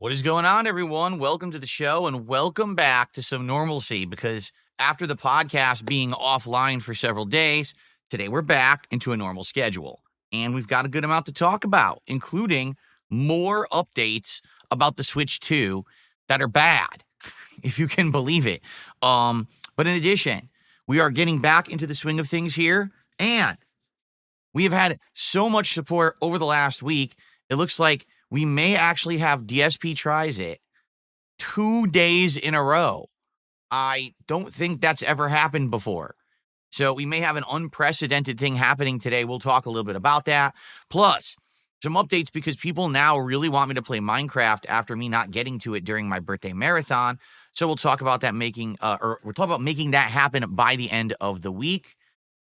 What is going on, everyone? Welcome to the show and welcome back to some normalcy because after the podcast being offline for several days, today we're back into a normal schedule. And we've got a good amount to talk about, including more updates about the Switch 2 that are bad, if you can believe it. But in addition, we are getting back into the swing of things here, and we have had so much support over the last week. It looks like we may actually have DSP tries it 2 days in a row. I don't think that's ever happened before. So we may have an unprecedented thing happening today. We'll talk a little bit about that. Plus, some updates because people now really want me to play Minecraft after me not getting to it during my birthday marathon. So we'll talk about that making that happen by the end of the week.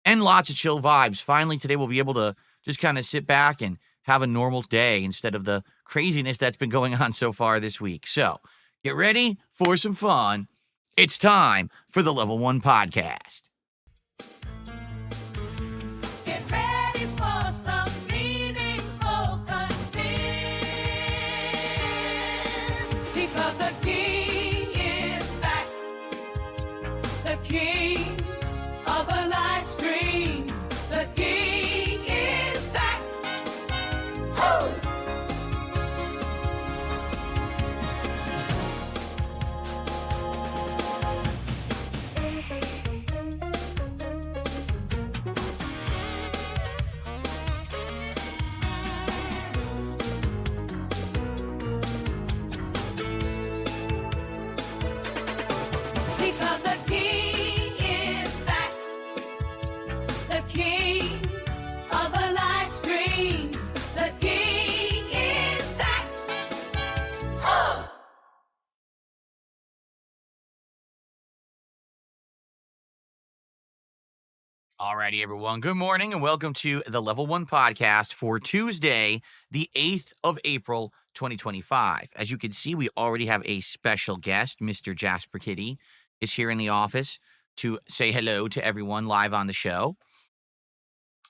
And lots of chill vibes. Finally, today we'll be able to just kind of sit back and have a normal day instead of the craziness that's been going on so far this week. So get ready for some fun. It's time for the Level 1 Podcast. Get ready for some meaningful content, because the king is back, the king of the live stream, the king is back. Woo! Because the king is back, the king of the live stream, the king is back. Oh! Alrighty, everyone. Good morning and welcome to the Level 1 Podcast for Tuesday, the 8th of April, 2025. As you can see, we already have a special guest. Mr. Jasper Kitty is here in the office to say hello to everyone live on the show.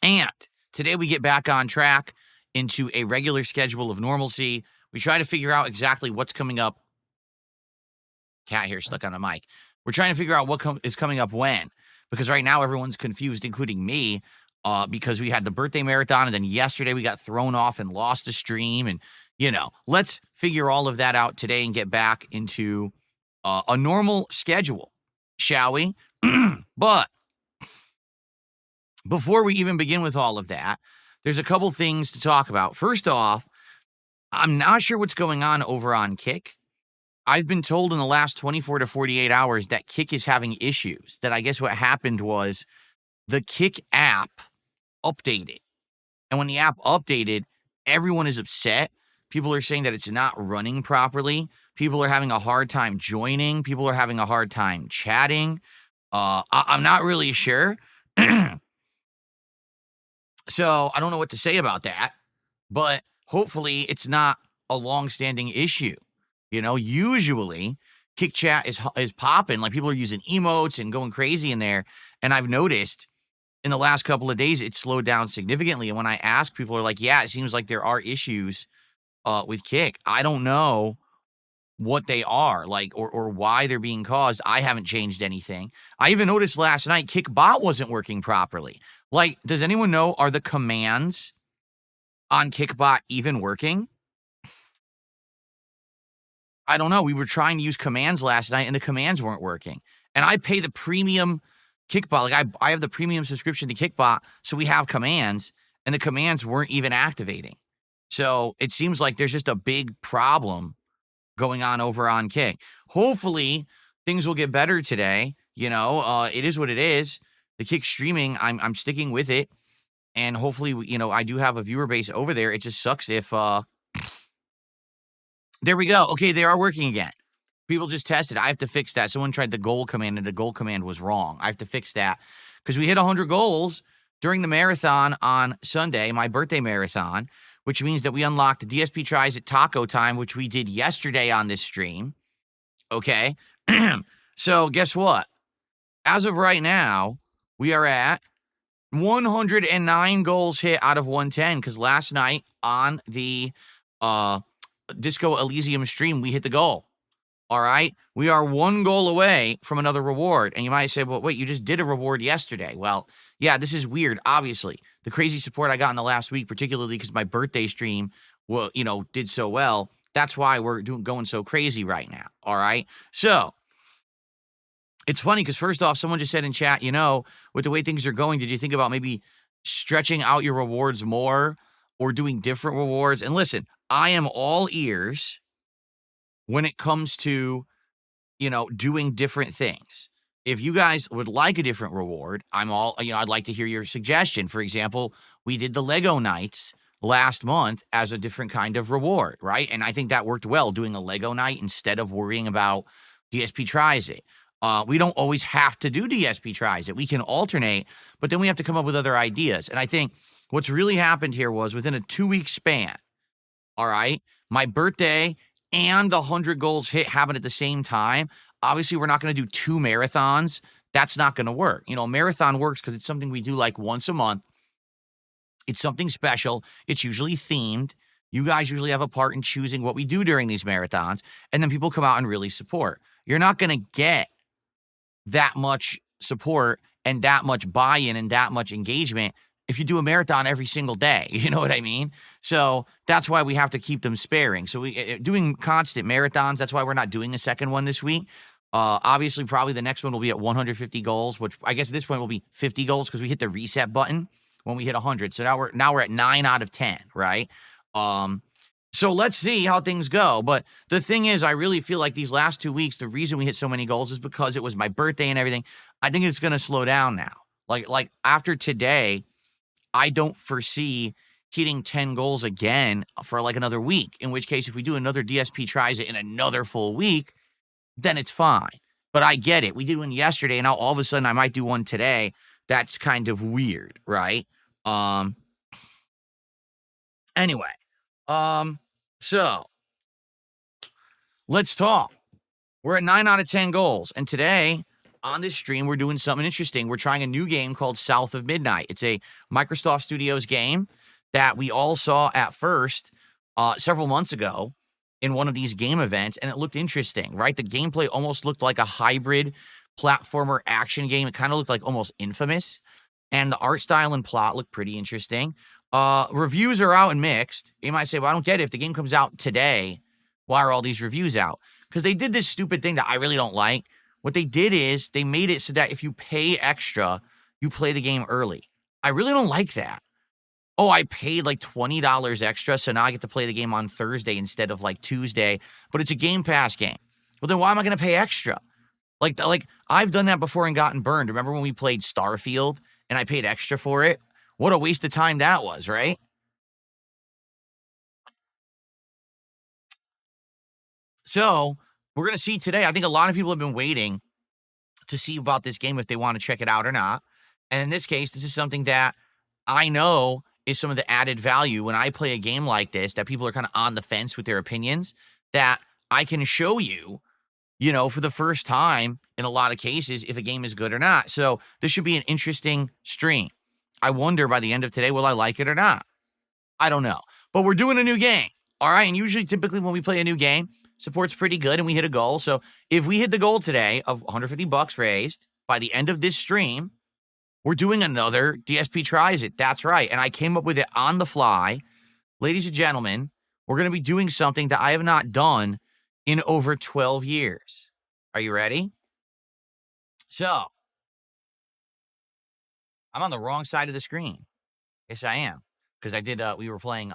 And today we get back on track into a regular schedule of normalcy. We try to figure out exactly what's coming up. Cat here stuck on the mic. We're trying to figure out what is coming up when, because right now everyone's confused, including me, because we had the birthday marathon and then yesterday we got thrown off and lost a stream. And, let's figure all of that out today and get back into a normal schedule, shall we? But before we even begin with all of that, there's a couple things to talk about. First off, I'm not sure what's going on over on Kick. I've been told in the last 24 to 48 hours that Kick is having issues, that I guess what happened was the Kick app updated. And when the app updated, everyone is upset. People are saying that it's not running properly. People are having a hard time joining. People are having a hard time chatting. I'm not really sure. So I don't know what to say about that, but hopefully it's not a long-standing issue. Usually Kick Chat is popping, like people are using emotes and going crazy in there. And I've noticed in the last couple of days, it's slowed down significantly. And when I ask, people are like, yeah, it seems like there are issues with Kick. I don't know what they are, like, or why they're being caused. I haven't changed anything. I even noticed last night Kickbot wasn't working properly. Like, does anyone know, are the commands on Kickbot even working? I don't know. We were trying to use commands last night and the commands weren't working. And I pay the premium Kickbot. Like I have the premium subscription to Kickbot, so we have commands and the commands weren't even activating. So it seems like there's just a big problem going on over on Kick. Hopefully things will get better today. It is what it is. The Kick streaming, I'm sticking with it. And hopefully, I do have a viewer base over there. It just sucks if, there we go. Okay, they are working again. People just tested. I have to fix that. Someone tried the goal command and the goal command was wrong. I have to fix that because we hit 100 goals during the marathon on Sunday, my birthday marathon, which means that we unlocked DSP tries at taco time, which we did yesterday on this stream. Okay. So guess what? As of right now, we are at 109 goals hit out of 110 because last night on the Disco Elysium stream, we hit the goal. All right. We are one goal away from another reward. And you might say, well, wait, you just did a reward yesterday. Well, yeah, this is weird. Obviously, the crazy support I got in the last week, particularly because my birthday stream, well, did so well. That's why we're going so crazy right now. All right. So it's funny because first off, someone just said in chat, with the way things are going, did you think about maybe stretching out your rewards more or doing different rewards? And listen, I am all ears when it comes to, doing different things. If you guys would like a different reward, I'd like to hear your suggestion. For example, we did the Lego nights last month as a different kind of reward, right? And I think that worked well, doing a Lego night instead of worrying about DSP tries it. We don't always have to do DSP tries it. We can alternate, but then we have to come up with other ideas. And I think what's really happened here was within a 2-week span, all right, my birthday and the 100 goals hit happen at the same time. Obviously, we're not going to do 2 marathons. That's not going to work. A marathon works because it's something we do like once a month. It's something special. It's usually themed. You guys usually have a part in choosing what we do during these marathons, and then people come out and really support. You're not going to get that much support and that much buy-in and that much engagement if you do a marathon every single day. You know what I mean? So that's why we have to keep them sparing. So we doing constant marathons. That's why we're not doing a second one this week. Obviously, probably the next one will be at 150 goals, which I guess at this point will be 50 goals because we hit the reset button when we hit 100. So now we're at 9 out of 10, right? So let's see how things go. But the thing is, I really feel like these last 2 weeks, the reason we hit so many goals is because it was my birthday and everything. I think it's going to slow down now. Like after today, I don't foresee hitting 10 goals again for like another week, in which case if we do another DSP tries it in another full week, then it's fine. But I get it. We did one yesterday, and now all of a sudden I might do one today. That's kind of weird, right? Anyway, so let's talk. We're at 9 out of 10 goals, and today on this stream, we're doing something interesting. We're trying a new game called South of Midnight. It's a Microsoft Studios game that we all saw at first several months ago in one of these game events, and it looked interesting, right? The gameplay almost looked like a hybrid platformer action game. It kind of looked like almost Infamous, and the art style and plot looked pretty interesting. Reviews are out and mixed. You might say, well, I don't get it. If the game comes out today, why are all these reviews out? Because they did this stupid thing that I really don't like. What they did is they made it so that if you pay extra, you play the game early. I really don't like that. Oh, I paid like $20 extra, so now I get to play the game on Thursday instead of like Tuesday, but it's a Game Pass game. Well, then why am I going to pay extra? Like I've done that before and gotten burned. Remember when we played Starfield and I paid extra for it? What a waste of time that was, right? So we're going to see today. I think a lot of people have been waiting to see about this game if they want to check it out or not. And in this case, this is something that I know is some of the added value when I play a game like this, that people are kind of on the fence with their opinions, that I can show you, for the first time in a lot of cases, if a game is good or not. So this should be an interesting stream. I wonder by the end of today, will I like it or not? I don't know. But we're doing a new game. All right. And usually, typically when we play a new game, support's pretty good and we hit a goal. So if we hit the goal today of $150 raised by the end of this stream, we're doing another DSP tries it. That's right. And I came up with it on the fly. Ladies and gentlemen, we're going to be doing something that I have not done in over 12 years. Are you ready? So I'm on the wrong side of the screen. Yes, I am. Because we were playing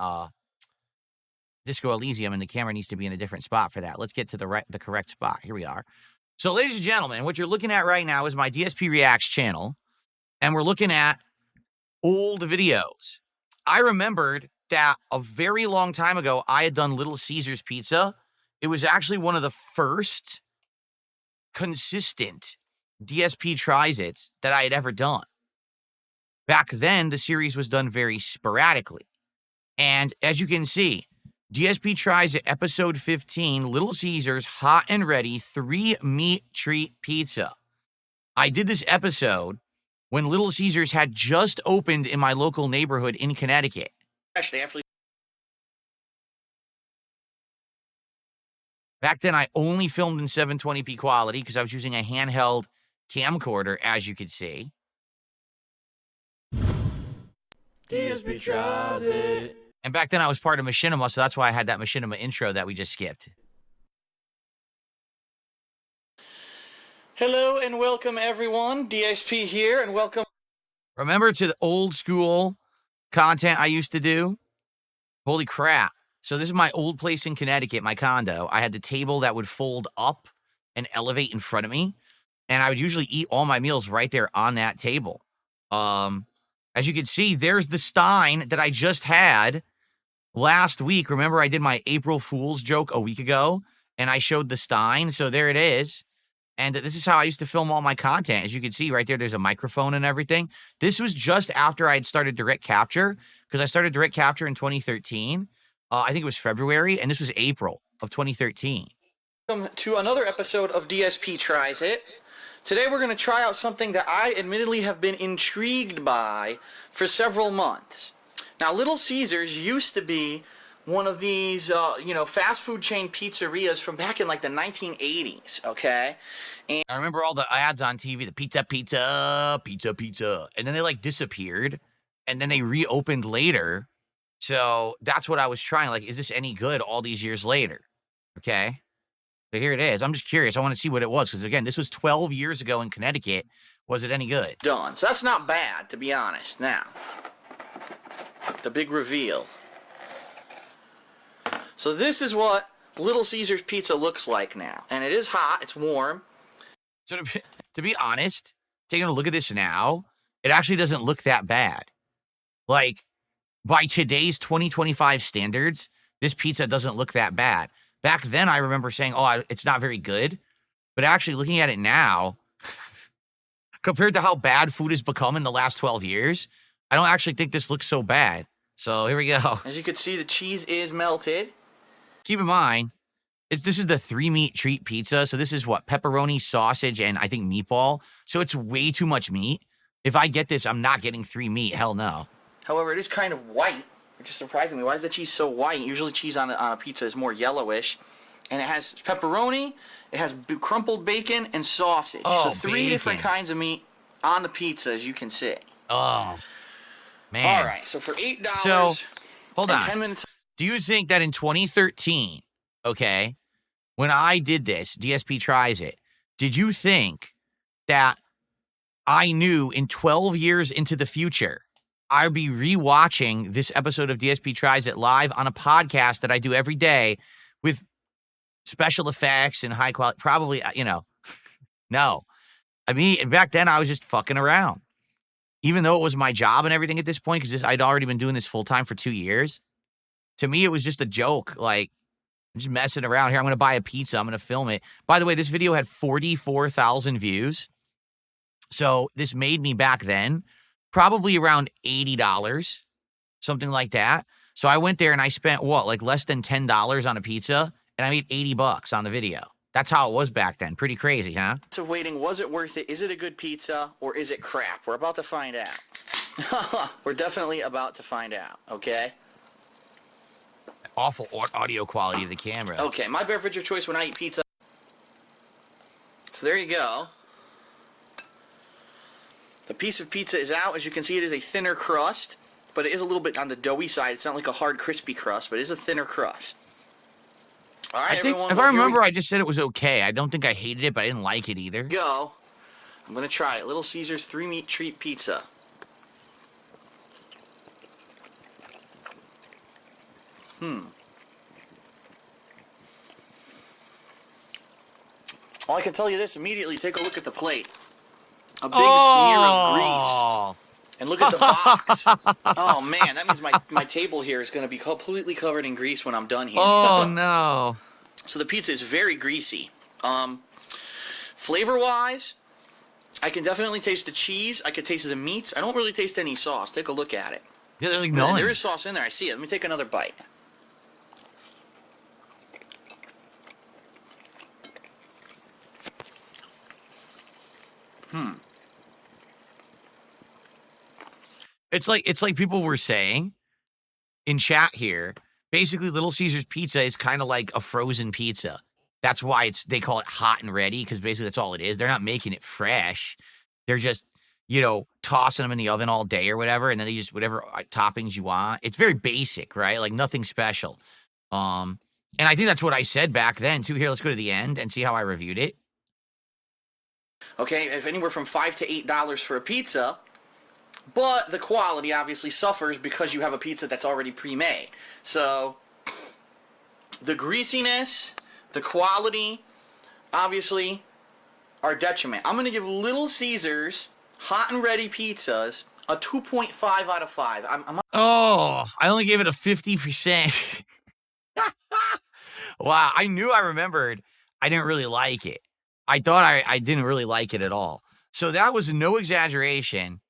Disco Elysium, and the camera needs to be in a different spot for that. Let's get to the correct spot. Here we are. So, ladies and gentlemen, what you're looking at right now is my DSP Reacts channel, and we're looking at old videos. I remembered that a very long time ago, I had done Little Caesars Pizza. It was actually one of the first consistent DSP tries-its that I had ever done. Back then, the series was done very sporadically. And as you can see, DSP tries it episode 15, Little Caesars Hot and Ready 3-meat treat pizza. I did this episode when Little Caesars had just opened in my local neighborhood in Connecticut. They actually Back then, I only filmed in 720p quality because I was using a handheld camcorder, as you could see. DSP tries it. And back then, I was part of Machinima, so that's why I had that Machinima intro that we just skipped. Hello and welcome, everyone. DSP here, and welcome. Remember to the old school content I used to do? Holy crap. So this is my old place in Connecticut, my condo. I had the table that would fold up and elevate in front of me, and I would usually eat all my meals right there on that table. As you can see, there's the Stein that I just had last week. Remember, I did my April Fool's joke a week ago, and I showed the Stein, so there it is. And this is how I used to film all my content. As you can see right there, there's a microphone and everything. This was just after I had started direct capture, because I started direct capture in 2013. I think it was February, and this was April of 2013. Welcome to another episode of DSP Tries It. Today we're going to try out something that I admittedly have been intrigued by for several months. Now, Little Caesars used to be one of these, fast food chain pizzerias from back in like the 1980s, okay? And I remember all the ads on TV, the pizza, pizza, pizza, pizza. And then they like disappeared, and then they reopened later. So that's what I was trying. Like, is this any good all these years later? Okay. So here it is. I'm just curious. I want to see what it was. Because again, this was 12 years ago in Connecticut. Was it any good? Done. So that's not bad, to be honest. Now, the big reveal. So this is what Little Caesars pizza looks like now. And it is hot. It's warm. So to be honest, taking a look at this now, it actually doesn't look that bad. Like, by today's 2025 standards, this pizza doesn't look that bad. Back then, I remember saying, it's not very good. But actually, looking at it now, compared to how bad food has become in the last 12 years, I don't actually think this looks so bad. So here we go. As you can see, the cheese is melted. Keep in mind, this is the 3-meat treat pizza. So this is what? Pepperoni, sausage, and I think meatball. So it's way too much meat. If I get this, I'm not getting 3 meat. Hell no. However, it is kind of white, which is surprising me. Why is the cheese so white? Usually cheese on a pizza is more yellowish. And it has pepperoni, it has crumpled bacon, and sausage. Oh, so 3 different kinds of meat on the pizza, as you can see. Oh, man. All right, so for $8 so, hold on. 10 minutes... Do you think that in 2013, okay, when I did this, DSP Tries It, did you think that I knew in 12 years into the future, I'd be rewatching this episode of DSP Tries It live on a podcast that I do every day with special effects and high quality? Probably, no. I mean, back then I was just fucking around. Even though it was my job and everything at this point, because I'd already been doing this full time for 2 years. To me, it was just a joke. Like, I'm just messing around here. I'm going to buy a pizza. I'm going to film it. By the way, this video had 44,000 views. So this made me back then probably around $80, something like that. So I went there and I spent like less than $10 on a pizza, and I made $80 on the video. That's how it was back then. Pretty crazy, huh? So waiting, was it worth it? Is it a good pizza or is it crap? We're about to find out. We're definitely about to find out, okay? Awful audio quality of the camera. Okay, my beverage of choice when I eat pizza. So there you go. The piece of pizza is out. As you can see, it is a thinner crust, but it is a little bit on the doughy side. It's not like a hard, crispy crust, but it is a thinner crust. All right, everyone. If I remember, I just said it was okay. I don't think I hated it, but I didn't like it either. Go. I'm going to try it. Little Caesars 3-meat treat pizza. Well, I can tell you this immediately. Take a look at the plate. A big smear of grease. And look at the box. Oh, man. That means my table here is going to be completely covered in grease when I'm done here. Oh, no. So the pizza is very greasy. Flavor-wise, I can definitely taste the cheese. I can taste the meats. I don't really taste any sauce. Take a look at it. Yeah, there's like none. There is sauce in there. I see it. Let me take another bite. It's like people were saying in chat here. Basically, Little Caesars pizza is kind of like a frozen pizza. That's why they call it hot and ready, because basically that's all it is. They're not making it fresh. They're just, tossing them in the oven all day or whatever, and then they just whatever toppings you want. It's very basic, right? Like nothing special. And I think that's what I said back then too. Here, let's go to the end and see how I reviewed it. Okay, if anywhere from $5 to $8 for a pizza, but the quality obviously suffers because you have a pizza that's already pre-made. So the greasiness, the quality, obviously, are detriment. I'm going to give Little Caesars hot and ready pizzas a 2.5 out of 5. Oh, I only gave it a 50%. Wow, I remembered I didn't really like it. I thought I didn't really like it at all. So that was no exaggeration.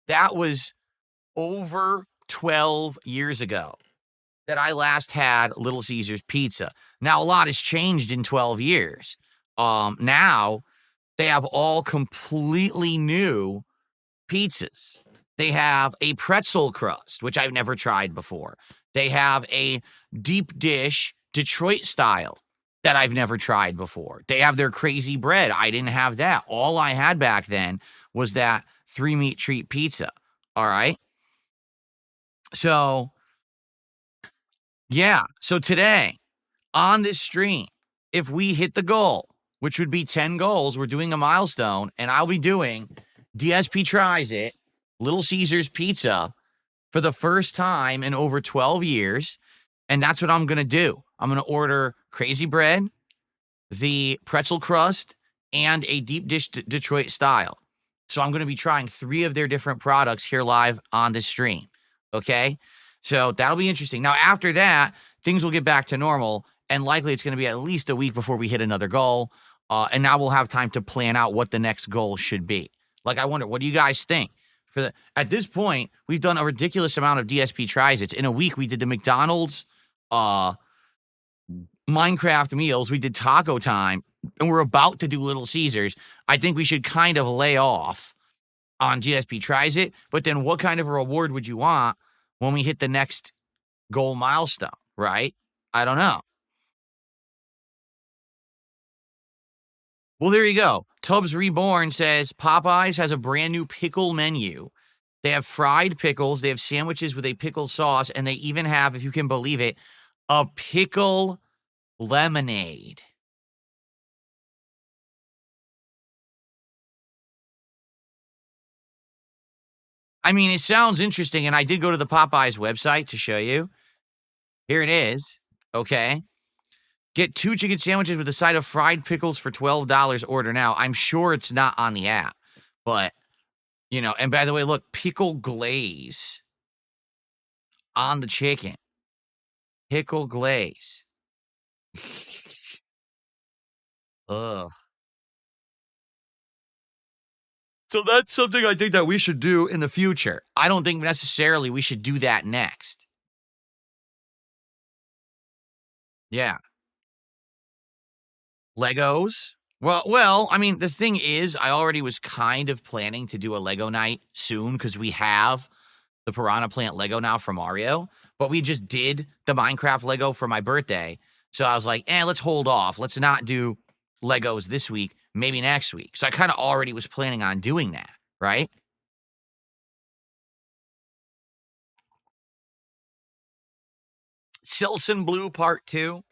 That was over 12 years ago that I last had Little Caesars pizza. Now, a lot has changed in 12 years. Now, they have all completely new pizzas. They have a pretzel crust, which I've never tried before. They have a deep dish Detroit style that I've never tried before. They have their crazy bread. I didn't have that. All I had back then was that 3-meat treat pizza. All right. So, yeah. So today on this stream, if we hit the goal, which would be 10 goals, we're doing a milestone, and I'll be doing DSP Tries It, Little Caesars Pizza for the first time in over 12 years. And that's what I'm going to do. I'm going to order crazy bread, the pretzel crust, and a deep dish Detroit style. So I'm going to be trying 3 of their different products here live on the stream. Okay? So that'll be interesting. Now, after that, things will get back to normal, and likely it's going to be at least a week before we hit another goal. And now we'll have time to plan out what the next goal should be. Like, I wonder, what do you guys think? At this point, we've done a ridiculous amount of DSP Tries It. In a week, we did the McDonald's Minecraft meals. We did Taco Time, and we're about to do Little Caesars. I think we should kind of lay off on DSP Tries It, but then what kind of a reward would you want when we hit the next goal milestone, right? I don't know. Well, there you go. Tubbs Reborn says Popeyes has a brand new pickle menu. They have fried pickles. They have sandwiches with a pickle sauce. And they even have, if you can believe it, a pickle lemonade. I mean, it sounds interesting. And I did go to the Popeyes website to show you. Here it is. Okay. Get 2 chicken sandwiches with a side of fried pickles for $12. Order now. I'm sure it's not on the app, but, and by the way, look, pickle glaze on the chicken. Pickle glaze. Ugh. So that's something I think that we should do in the future. I don't think necessarily we should do that next. Yeah. Legos. Well, I mean, the thing is, I already was kind of planning to do a Lego night soon because we have the Piranha Plant Lego now for Mario, but we just did the Minecraft Lego for my birthday. So I was like, let's hold off. Let's not do Legos this week, maybe next week. So I kind of already was planning on doing that, right? Silson Blue Part 2.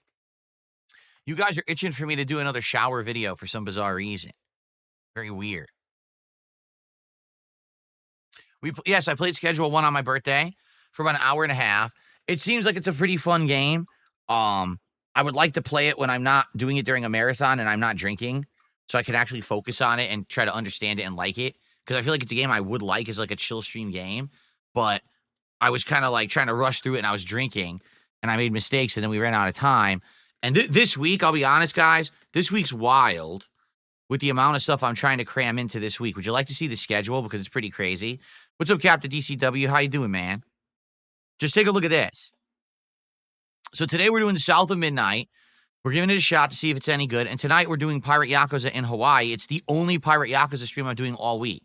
You guys are itching for me to do another shower video for some bizarre reason. Very weird. Yes, I played Schedule 1 on my birthday for about an hour and a half. It seems like it's a pretty fun game. I would like to play it when I'm not doing it during a marathon and I'm not drinking, so I can actually focus on it and try to understand it and like it. Because I feel like it's a game I would like as like a chill stream game. But I was kind of like trying to rush through it and I was drinking and I made mistakes and then we ran out of time. And this week, I'll be honest, guys, this week's wild with the amount of stuff I'm trying to cram into this week. Would you like to see the schedule? Because it's pretty crazy. What's up, Captain DCW? How you doing, man? Just take a look at this. So today we're doing the South of Midnight. We're giving it a shot to see if it's any good. And tonight we're doing Pirate Yakuza in Hawaii. It's the only Pirate Yakuza stream I'm doing all week.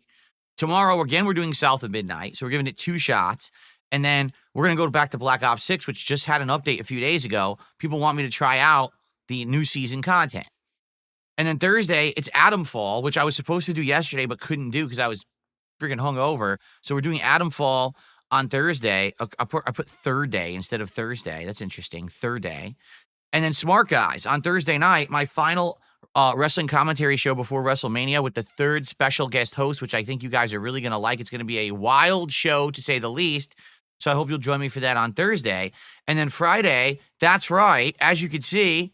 Tomorrow, again, we're doing South of Midnight. So we're giving it 2 shots. And then we're going to go back to Black Ops 6, which just had an update a few days ago. People want me to try out the new season content. And then Thursday, it's Atomfall, which I was supposed to do yesterday but couldn't do because I was freaking hungover. So we're doing Atomfall on Thursday. I put third day instead of Thursday. That's interesting. Third day. And then Smart Guys on Thursday night, my final wrestling commentary show before WrestleMania with the third special guest host, which I think you guys are really going to like. It's going to be a wild show, to say the least. So I hope you'll join me for that on Thursday. And then Friday, that's right, as you can see,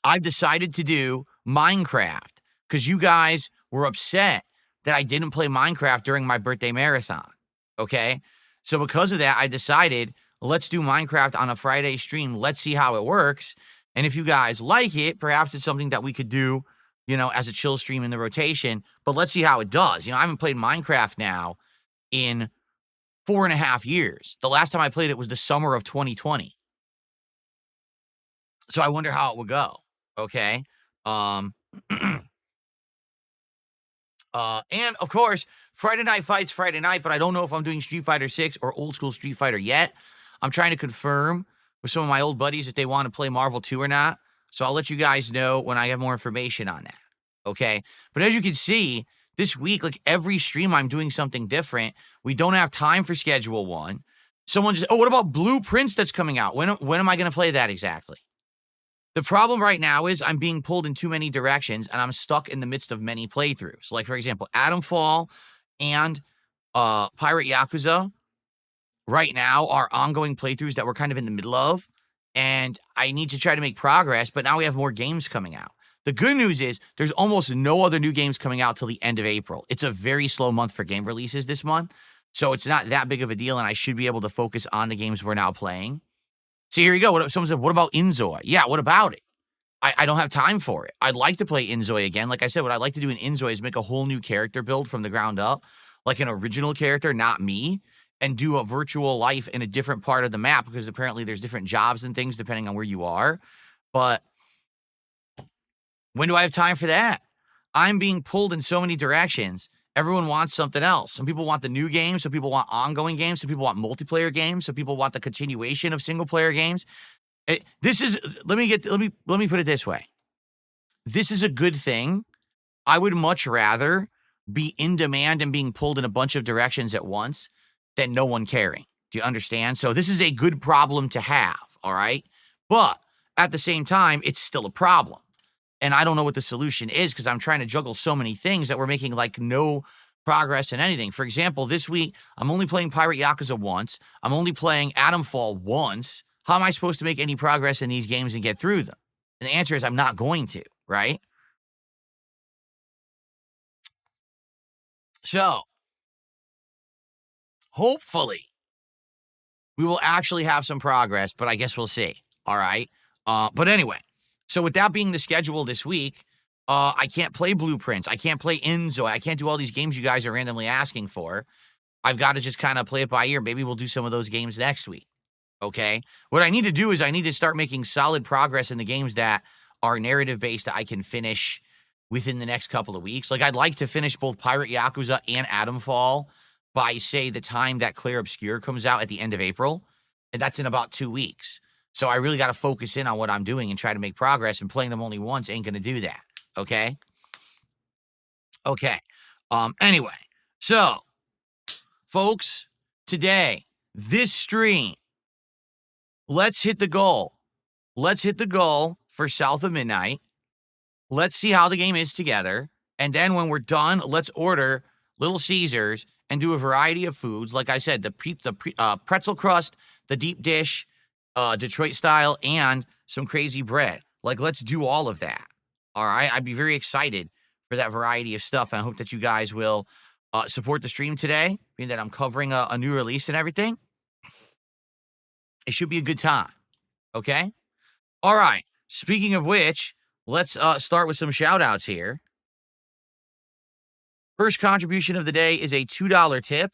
I've decided to do Minecraft because you guys were upset that I didn't play Minecraft during my birthday marathon, okay? So because of that, I decided, let's do Minecraft on a Friday stream. Let's see how it works. And if you guys like it, perhaps it's something that we could do, as a chill stream in the rotation. But let's see how it does. I haven't played Minecraft now in 4.5 years. The last time I played it was the summer of 2020. So I wonder how it would go. Okay. And of course, Friday Night Fights Friday night, but I don't know if I'm doing Street Fighter 6 or old school Street Fighter yet. I'm trying to confirm with some of my old buddies if they want to play Marvel 2 or not. So I'll let you guys know when I have more information on that. Okay. But as you can see, this week, like every stream, I'm doing something different. We don't have time for Schedule 1. Someone just, what about Blueprints that's coming out? When am I going to play that exactly? The problem right now is I'm being pulled in too many directions and I'm stuck in the midst of many playthroughs. Like, for example, Atomfall and Pirate Yakuza right now are ongoing playthroughs that we're kind of in the middle of. And I need to try to make progress, but now we have more games coming out. The good news is there's almost no other new games coming out till the end of April. It's a very slow month for game releases this month. So it's not that big of a deal, and I should be able to focus on the games we're now playing. See, here you go. Someone said, what about Inzoi? Yeah, what about it? I don't have time for it. I'd like to play Inzoi again. Like I said, what I'd like to do in Inzoi is make a whole new character build from the ground up, like an original character, not me, and do a virtual life in a different part of the map because apparently there's different jobs and things depending on where you are. But when do I have time for that? I'm being pulled in so many directions. Everyone wants something else. Some people want the new games. Some people want ongoing games. Some people want multiplayer games. Some people want the continuation of single player games. Let me put it this way. This is a good thing. I would much rather be in demand and being pulled in a bunch of directions at once than no one caring. Do you understand? So this is a good problem to have, all right? But at the same time, it's still a problem. And I don't know what the solution is because I'm trying to juggle so many things that we're making like no progress in anything. For example, this week, I'm only playing Pirate Yakuza once. I'm only playing Atomfall once. How am I supposed to make any progress in these games and get through them? And the answer is I'm not going to, right? So, hopefully, we will actually have some progress, but I guess we'll see, all right? But anyway. So with that being the schedule this week, I can't play Blueprints. I can't play Inzoi. I can't do all these games you guys are randomly asking for. I've got to just kind of play it by ear. Maybe we'll do some of those games next week, okay? What I need to do is I need to start making solid progress in the games that are narrative-based that I can finish within the next couple of weeks. Like, I'd like to finish both Pirate Yakuza and Atomfall by, say, the time that Clair Obscur comes out at the end of April, and that's in about 2 weeks. So I really got to focus in on what I'm doing and try to make progress, and playing them only once ain't going to do that, okay? Okay. Anyway, so, folks, today, this stream, let's hit the goal. Let's hit the goal for South of Midnight. Let's see how the game is together. And then when we're done, let's order Little Caesars and do a variety of foods. Like I said, the pretzel crust, the deep dish, Detroit style, and some crazy bread. Like, let's do all of that. All right. I'd be very excited for that variety of stuff. And I hope that you guys will support the stream today, being that I'm covering a new release and everything. It should be a good time. Okay. All right. Speaking of which, let's start with some shout outs here. First contribution of the day is a $2 tip.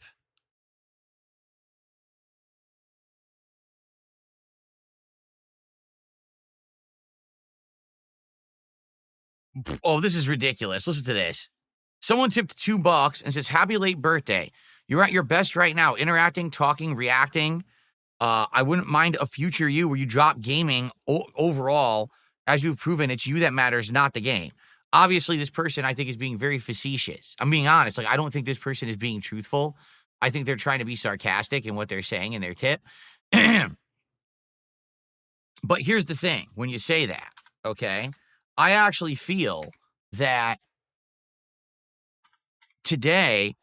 Oh, this is ridiculous. Listen to this. Someone tipped $2 and says, happy late birthday. You're at your best right now, interacting, talking, reacting. I wouldn't mind a future you where you drop gaming overall. As you've proven, it's you that matters, not the game. Obviously, this person I think is being very facetious. I'm being honest. Like, I don't think this person is being truthful. I think they're trying to be sarcastic in what they're saying in their tip. But here's the thing: when you say that, okay, I actually feel that today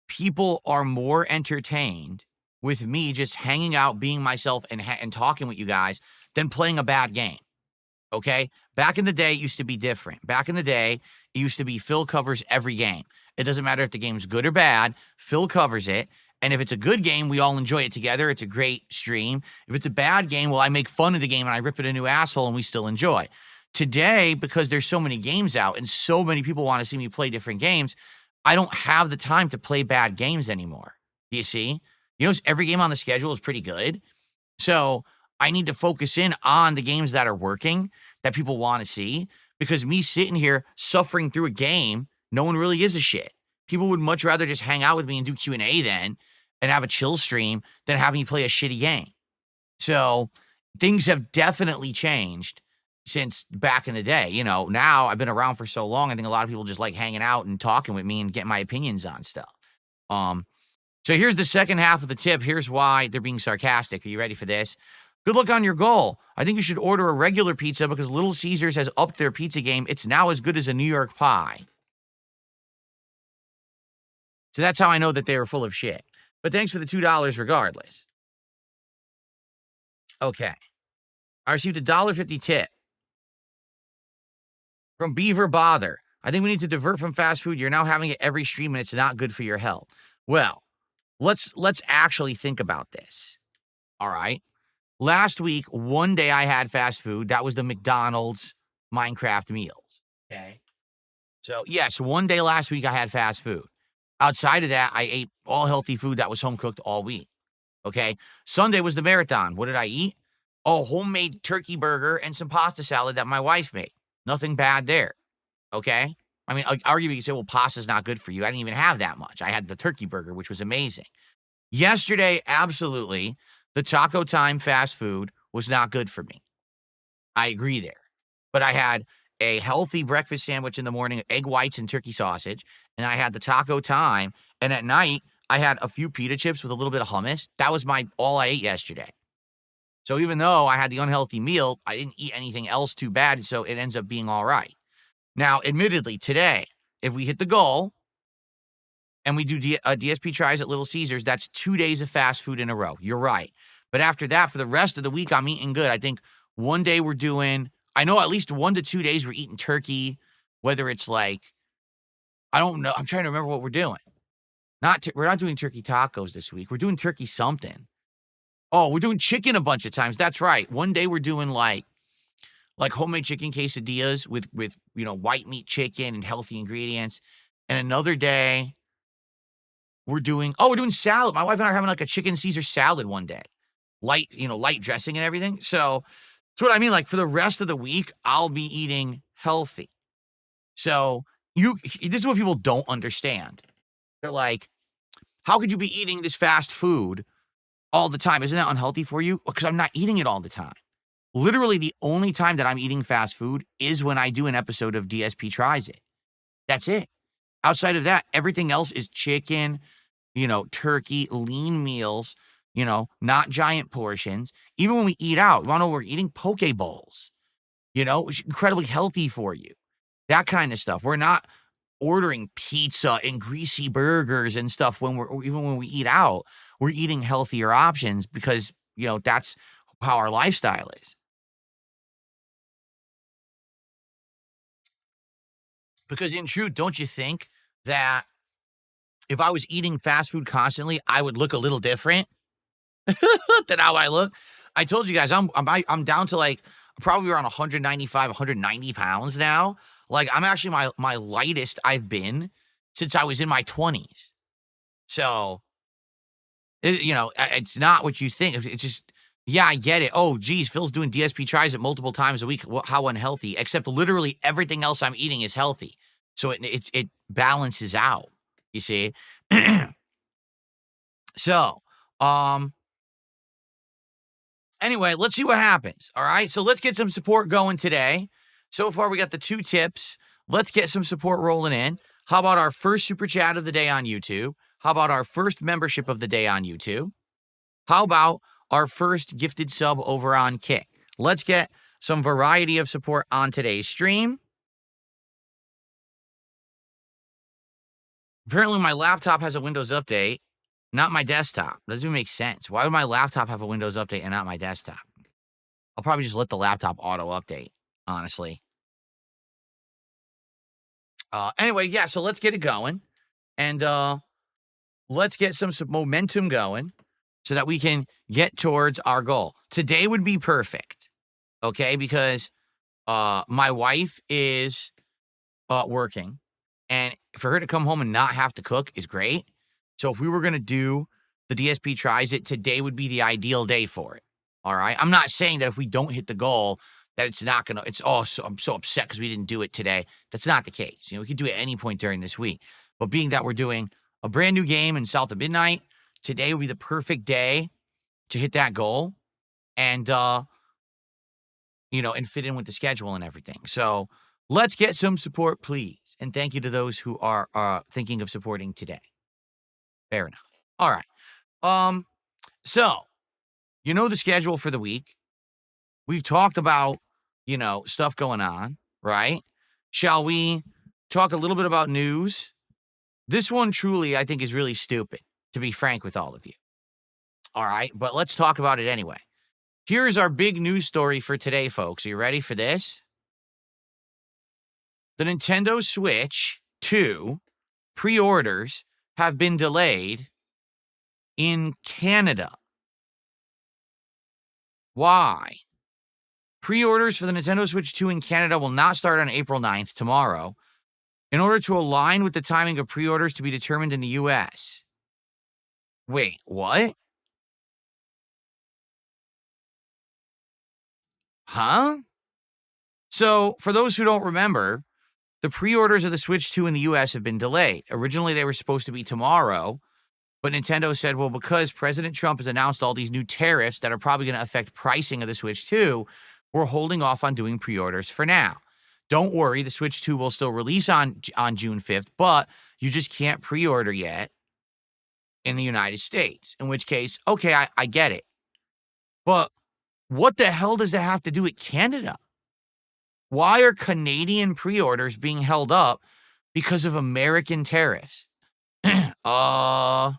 people are more entertained with me just hanging out, being myself, and talking with you guys than playing a bad game. Okay? Back in the day, it used to be different. Back in the day, it used to be Phil covers every game. It doesn't matter if the game's good or bad, Phil covers it. And if it's a good game, we all enjoy it together. It's a great stream. If it's a bad game, well, I make fun of the game and I rip it a new asshole and we still enjoy. Today, because there's so many games out and so many people want to see me play different games, I don't have the time to play bad games anymore. Do you see? You know, every game on the schedule is pretty good. So I need to focus in on the games that are working, that people want to see, because me sitting here suffering through a game, no one really gives a shit. People would much rather just hang out with me and do Q&A then and have a chill stream than have me play a shitty game. So things have definitely changed since back in the day. You know, now I've been around for so long, I think a lot of people just like hanging out and talking with me and getting my opinions on stuff. So here's the second half of the tip. Here's why they're being sarcastic. Are you ready for this? Good luck on your goal. I think you should order a regular pizza because Little Caesars has upped their pizza game. It's now as good as a New York pie. So that's how I know that they are full of shit. But thanks for the $2 regardless. Okay. I received a $1.50 tip from Beaver Bother. I think we need to divert from fast food. You're now having it every stream and it's not good for your health. Well, let's actually think about this. All right. Last week, one day I had fast food. That was the McDonald's Minecraft meals. Okay. So yes, one day last week I had fast food. Outside of that, I ate all healthy food that was home cooked all week. Okay. Sunday was the marathon. What did I eat? Oh, homemade turkey burger and some pasta salad that my wife made. Nothing bad there. Okay. I mean, arguably you can say, well, pasta's not good for you. I didn't even have that much. I had the turkey burger, which was amazing. Yesterday, absolutely, the Taco Time fast food was not good for me. I agree there. But I had a healthy breakfast sandwich in the morning, egg whites and turkey sausage, and I had the Taco Time. And at night, I had a few pita chips with a little bit of hummus. That was all I ate yesterday. So even though I had the unhealthy meal, I didn't eat anything else too bad, so it ends up being all right. Now, admittedly, today, if we hit the goal and we do DSP tries at Little Caesars, that's 2 days of fast food in a row. You're right. But after that, for the rest of the week, I'm eating good. I think one day we're doing, I know at least 1 to 2 days we're eating turkey, whether it's like, I don't know. I'm trying to remember what we're doing. We're not doing turkey tacos this week. We're doing turkey something. Oh, we're doing chicken a bunch of times. That's right. One day we're doing like homemade chicken quesadillas with white meat chicken and healthy ingredients. And another day we're doing salad. My wife and I are having like a chicken Caesar salad one day. Light dressing and everything. So that's what I mean. Like for the rest of the week, I'll be eating healthy. So this is what people don't understand. They're like, how could you be eating this fast food all the time? Isn't that unhealthy for you? Because I'm not eating it all the time. Literally the only time that I'm eating fast food is when I do an episode of DSP Tries It. That's it. Outside of that, everything else is chicken, turkey, lean meals, not giant portions. Even when we eat out, you want to know we're eating poke bowls, which is incredibly healthy for you. That kind of stuff. We're not ordering pizza and greasy burgers and stuff even when we eat out. We're eating healthier options because, that's how our lifestyle is. Because in truth, don't you think that if I was eating fast food constantly, I would look a little different than how I look? I told you guys, I'm down to like probably around 195, 190 pounds now. Like I'm actually my lightest I've been since I was in my 20s. So, it's not what you think. It's just, yeah, I get it. Oh, geez, Phil's doing DSP tries it multiple times a week. How unhealthy? Except literally everything else I'm eating is healthy. So it balances out, you see? So, Anyway, let's see what happens. All right. So let's get some support going today. So far, we got the 2 tips. Let's get some support rolling in. How about our first super chat of the day on YouTube? How about our first membership of the day on YouTube? How about our first gifted sub over on Kick? Let's get some variety of support on today's stream. Apparently, my laptop has a Windows update, not my desktop. Doesn't even make sense. Why would my laptop have a Windows update and not my desktop? I'll probably just let the laptop auto update, honestly. Anyway, yeah, so let's get it going. And let's get some momentum going so that we can get towards our goal. Today would be perfect, okay? Because my wife is working, and for her to come home and not have to cook is great. So if we were going to do the DSP Tries It, today would be the ideal day for it, all right? I'm not saying that if we don't hit the goal that it's not going to, I'm so upset because we didn't do it today. That's not the case. You know, we could do it at any point during this week. But being that we're doing a brand new game in South of Midnight, today would be the perfect day to hit that goal and, and fit in with the schedule and everything. So let's get some support, please. And thank you to those who are thinking of supporting today. Fair enough. All right. So, the schedule for the week. We've talked about, stuff going on, right? Shall we talk a little bit about news? This one truly, I think, is really stupid, to be frank with all of you. All right, but let's talk about it anyway. Here's our big news story for today, folks. Are you ready for this? The Nintendo Switch 2 pre-orders have been delayed in Canada. Why? Pre-orders for the Nintendo Switch 2 in Canada will not start on April 9th, tomorrow, in order to align with the timing of pre-orders to be determined in the U.S. Wait, what? Huh? So, for those who don't remember, the pre-orders of the Switch 2 in the U.S. have been delayed. Originally, they were supposed to be tomorrow, but Nintendo said, well, because President Trump has announced all these new tariffs that are probably going to affect pricing of the Switch 2, we're holding off on doing pre-orders for now. Don't worry, the Switch 2 will still release on June 5th, but you just can't pre-order yet in the United States. In which case, okay, I get it. But what the hell does that have to do with Canada? Why are Canadian pre-orders being held up because of American tariffs? Does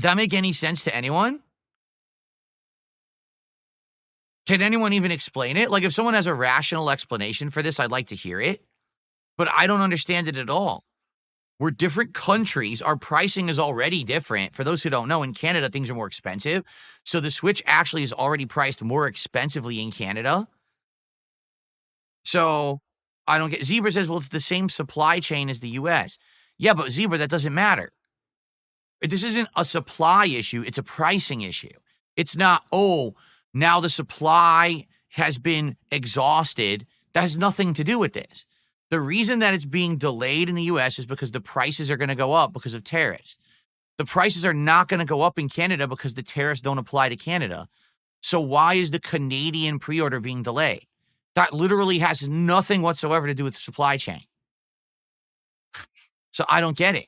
that make any sense to anyone? Can anyone even explain it? Like, if someone has a rational explanation for this, I'd like to hear it. But I don't understand it at all. We're different countries. Our pricing is already different. For those who don't know, in Canada, things are more expensive. So the Switch actually is already priced more expensively in Canada. So I don't get. Zebra says, well, it's the same supply chain as the U.S. Yeah, but Zebra, that doesn't matter. This isn't a supply issue. It's a pricing issue. It's not, now the supply has been exhausted. That has nothing to do with this. The reason that it's being delayed in the U.S. is because the prices are going to go up because of tariffs. The prices are not going to go up in Canada because the tariffs don't apply to Canada. So why is the Canadian pre-order being delayed? That literally has nothing whatsoever to do with the supply chain. So I don't get it.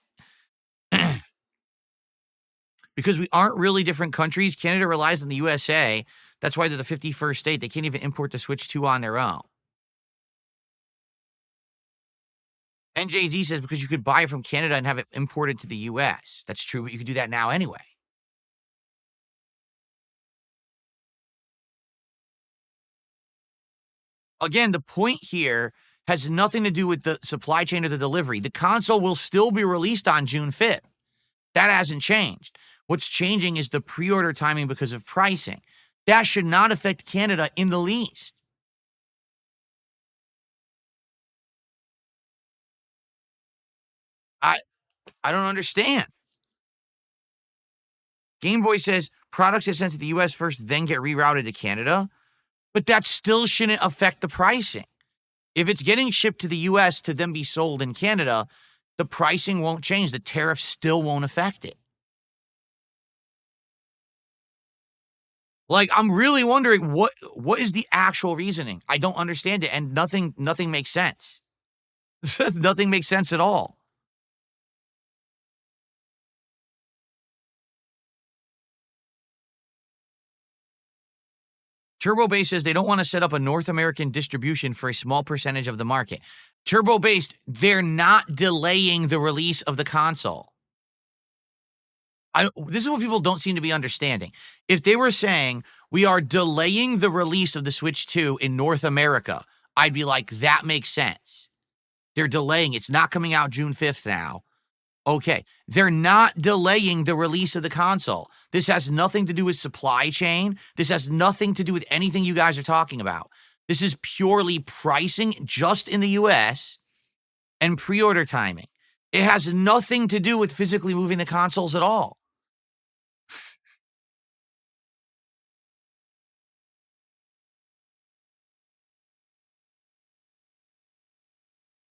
Because we aren't really different countries. Canada relies on the USA. That's why they're the 51st state. They can't even import the Switch 2 on their own. NJZ says because you could buy it from Canada and have it imported to the US. That's true, but you could do that now anyway. Again, the point here has nothing to do with the supply chain or the delivery. The console will still be released on June 5th. That hasn't changed. What's changing is the pre-order timing because of pricing. That should not affect Canada in the least. I don't understand. Game Boy says products get sent to the US first, then get rerouted to Canada. But that still shouldn't affect the pricing. If it's getting shipped to the US to then be sold in Canada, the pricing won't change. The tariff still won't affect it. Like, I'm really wondering what is the actual reasoning? I don't understand it, and nothing makes sense. Nothing makes sense at all. Turbo Base says they don't want to set up a North American distribution for a small percentage of the market. Turbo Based, they're not delaying the release of the console. This is what people don't seem to be understanding. If they were saying we are delaying the release of the Switch 2 in North America, I'd be like, that makes sense. They're delaying. It's not coming out June 5th now. Okay. They're not delaying the release of the console. This has nothing to do with supply chain. This has nothing to do with anything you guys are talking about. This is purely pricing just in the US and pre-order timing. It has nothing to do with physically moving the consoles at all.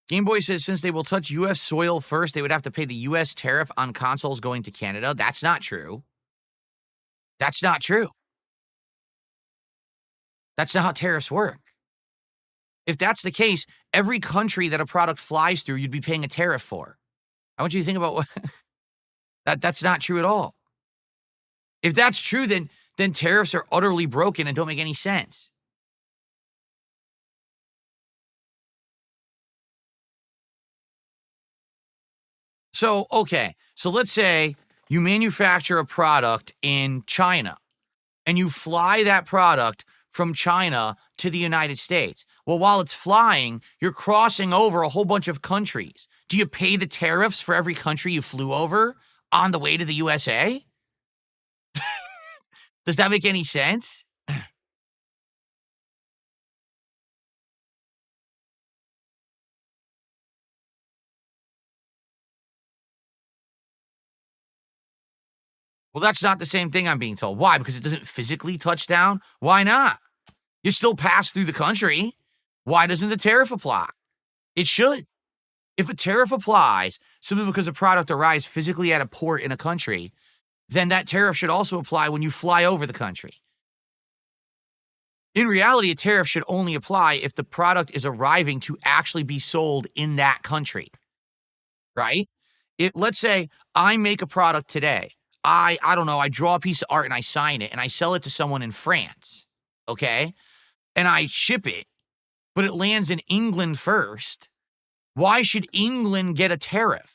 Game Boy says since they will touch US soil first, they would have to pay the US tariff on consoles going to Canada. That's not true. That's not true. That's not how tariffs work. If that's the case, every country that a product flies through, you'd be paying a tariff for. I want you to think about what that's not true at all. If that's true, then tariffs are utterly broken and don't make any sense. So, okay. So let's say you manufacture a product in China and you fly that product from China to the United States. Well, while it's flying, you're crossing over a whole bunch of countries. Do you pay the tariffs for every country you flew over on the way to the USA? Does that make any sense? Well, that's not the same thing I'm being told. Why? Because it doesn't physically touch down? Why not? You still pass through the country. Why doesn't the tariff apply? It should. If a tariff applies simply because a product arrives physically at a port in a country, then that tariff should also apply when you fly over the country. In reality, a tariff should only apply if the product is arriving to actually be sold in that country, right? Let's say I make a product today. I don't know, I draw a piece of art and I sign it and I sell it to someone in France, okay? And I ship it, but it lands in England first. Why should England get a tariff?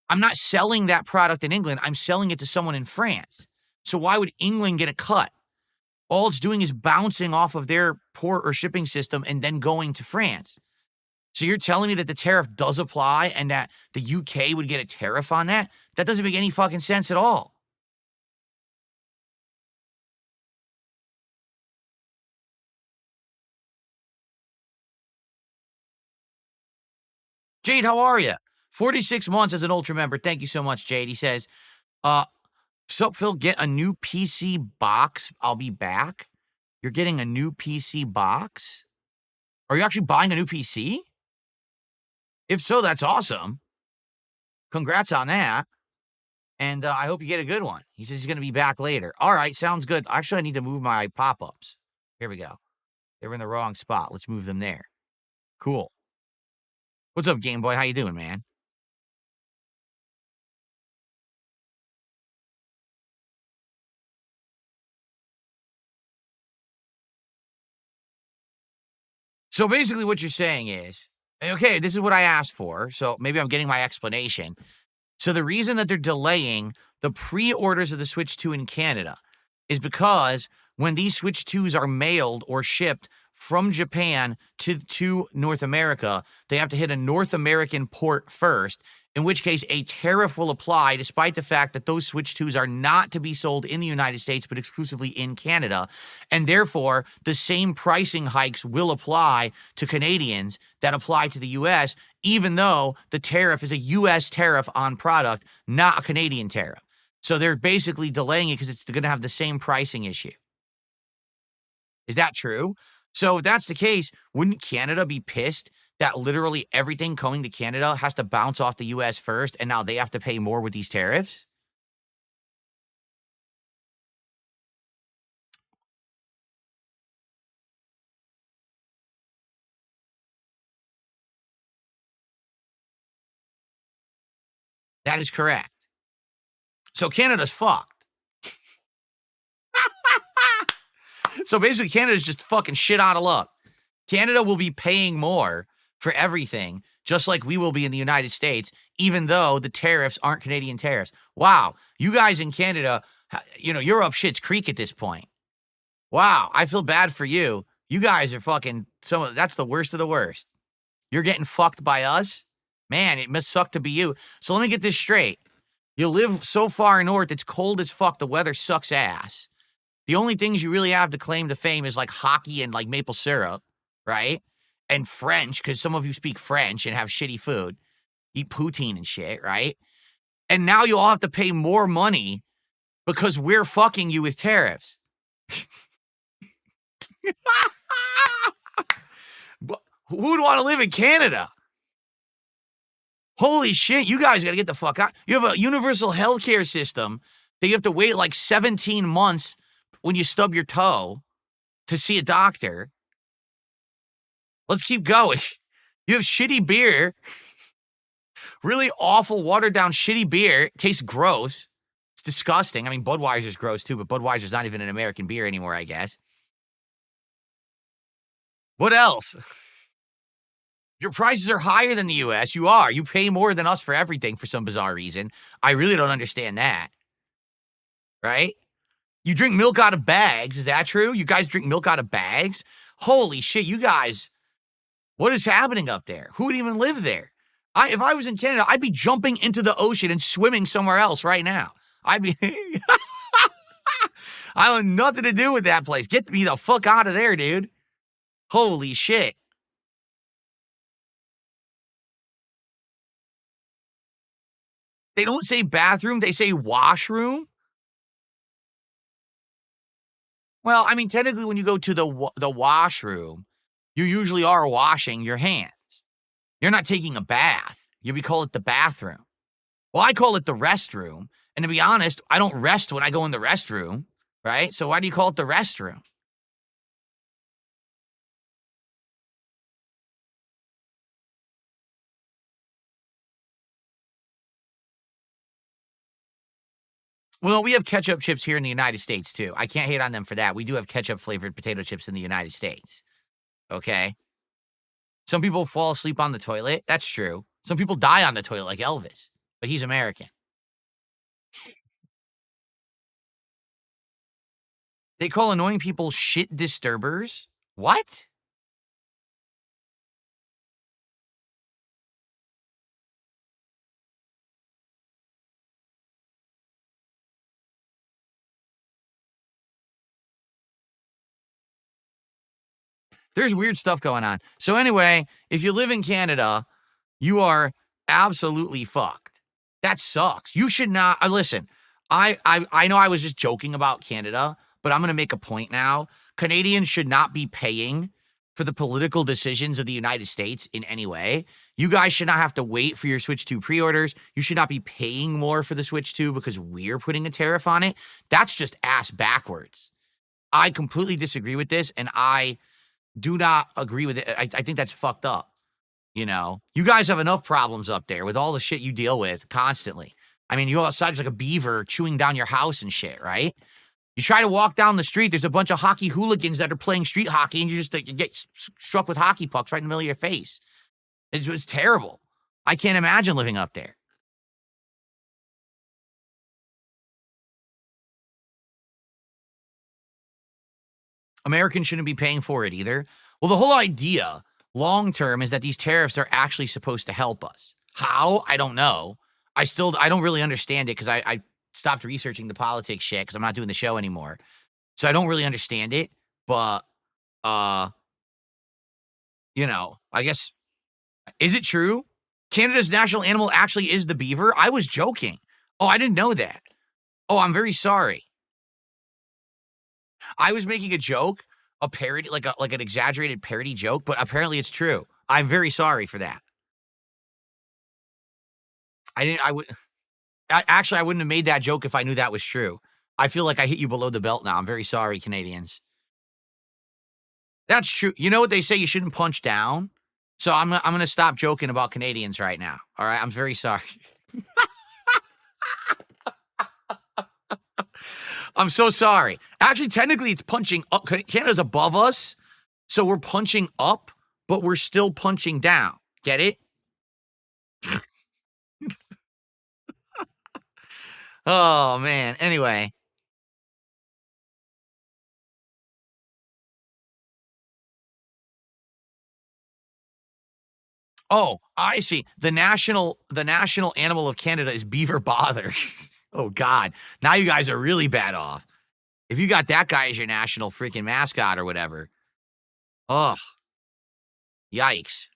I'm not selling that product in England. I'm selling it to someone in France. So why would England get a cut? All it's doing is bouncing off of their port or shipping system and then going to France. So you're telling me that the tariff does apply and that the UK would get a tariff on that? That doesn't make any fucking sense at all. Jade, how are you? 46 months as an Ultra member. Thank you so much, Jade. He says, sup, Phil, get a new PC box. I'll be back. You're getting a new PC box? Are you actually buying a new PC? If so, that's awesome. Congrats on that. And I hope you get a good one. He says he's going to be back later. All right, sounds good. Actually, I need to move my pop-ups. Here we go. They were in the wrong spot. Let's move them there. Cool. What's up, Game Boy? How you doing, man? So basically what you're saying is, okay, this is what I asked for. So maybe I'm getting my explanation. So the reason that they're delaying the pre-orders of the Switch 2 in Canada is because when these Switch 2s are mailed or shipped from Japan to North America, they have to hit a North American port first, in which case a tariff will apply despite the fact that those Switch 2s are not to be sold in the United States, but exclusively in Canada. And therefore, the same pricing hikes will apply to Canadians that apply to the US, even though the tariff is a US tariff on product, not a Canadian tariff. So they're basically delaying it because it's going to have the same pricing issue. Is that true? So if that's the case, wouldn't Canada be pissed that literally everything coming to Canada has to bounce off the US first and now they have to pay more with these tariffs? That is correct. So Canada's fucked. So basically, Canada's just fucking shit out of luck. Canada will be paying more for everything, just like we will be in the United States, even though the tariffs aren't Canadian tariffs. Wow, you guys in Canada, you're up shit's creek at this point. Wow, I feel bad for you. You guys are fucking, that's the worst of the worst. You're getting fucked by us? Man, it must suck to be you. So let me get this straight. You live so far north, it's cold as fuck, the weather sucks ass. The only things you really have to claim to fame is like hockey and like maple syrup, right? And French, because some of you speak French and have shitty food. Eat poutine and shit, right? And now you all have to pay more money because we're fucking you with tariffs. But who would want to live in Canada? Holy shit, you guys got to get the fuck out. You have a universal healthcare system that you have to wait like 17 months when you stub your toe to see a doctor. Let's keep going. You have shitty beer, really awful, watered down shitty beer. It tastes gross. It's disgusting. I mean, Budweiser's gross too, but Budweiser's not even an American beer anymore, I guess. What else? Your prices are higher than the U.S. You are. You pay more than us for everything for some bizarre reason. I really don't understand that. Right? You drink milk out of bags. Is that true? You guys drink milk out of bags? Holy shit, you guys. What is happening up there? Who would even live there? If I was in Canada, I'd be jumping into the ocean and swimming somewhere else right now. I'd be... I have nothing to do with that place. Get me the fuck out of there, dude. Holy shit. They don't say bathroom, they say washroom. Well, I mean, technically, when you go to the washroom, you usually are washing your hands. You're not taking a bath. We call it the bathroom. Well, I call it the restroom. And to be honest, I don't rest when I go in the restroom, right? So why do you call it the restroom? Well, we have ketchup chips here in the United States, too. I can't hate on them for that. We do have ketchup-flavored potato chips in the United States. Okay? Some people fall asleep on the toilet. That's true. Some people die on the toilet, like Elvis. But he's American. They call annoying people shit disturbers? What? There's weird stuff going on. So anyway, if you live in Canada, you are absolutely fucked. That sucks. You should not listen. I know I was just joking about Canada, but I'm going to make a point now. Canadians should not be paying for the political decisions of the United States in any way. You guys should not have to wait for your Switch 2 pre-orders. You should not be paying more for the Switch 2 because we're putting a tariff on it. That's just ass backwards. I completely disagree with this, and I do not agree with it. I think that's fucked up. You know, you guys have enough problems up there with all the shit you deal with constantly. I mean, you go outside, it's like a beaver chewing down your house and shit, right? You try to walk down the street, there's a bunch of hockey hooligans that are playing street hockey, and you get struck with hockey pucks right in the middle of your face. It's terrible. I can't imagine living up there. Americans shouldn't be paying for it either. Well, the whole idea long term is that these tariffs are actually supposed to help us. How? I don't know. I don't really understand it because I stopped researching the politics shit because I'm not doing the show anymore. So I don't really understand it. But, I guess, is it true? Canada's national animal actually is the beaver? I was joking. Oh, I didn't know that. Oh, I'm very sorry. I was making a joke, a parody, like an exaggerated parody joke, but apparently it's true. I'm very sorry for that. I wouldn't have made that joke if I knew that was true. I feel like I hit you below the belt now. I'm very sorry, Canadians. That's true. You know what they say? You shouldn't punch down. So I'm going to stop joking about Canadians right now. All right. I'm very sorry. I'm so sorry. Actually, technically, it's punching up. Canada's above us, so we're punching up, but we're still punching down. Get it? Oh, man. Anyway. Oh, I see. The national animal of Canada is beaver bother. Oh, God. Now you guys are really bad off. If you got that guy as your national freaking mascot or whatever. Oh, yikes.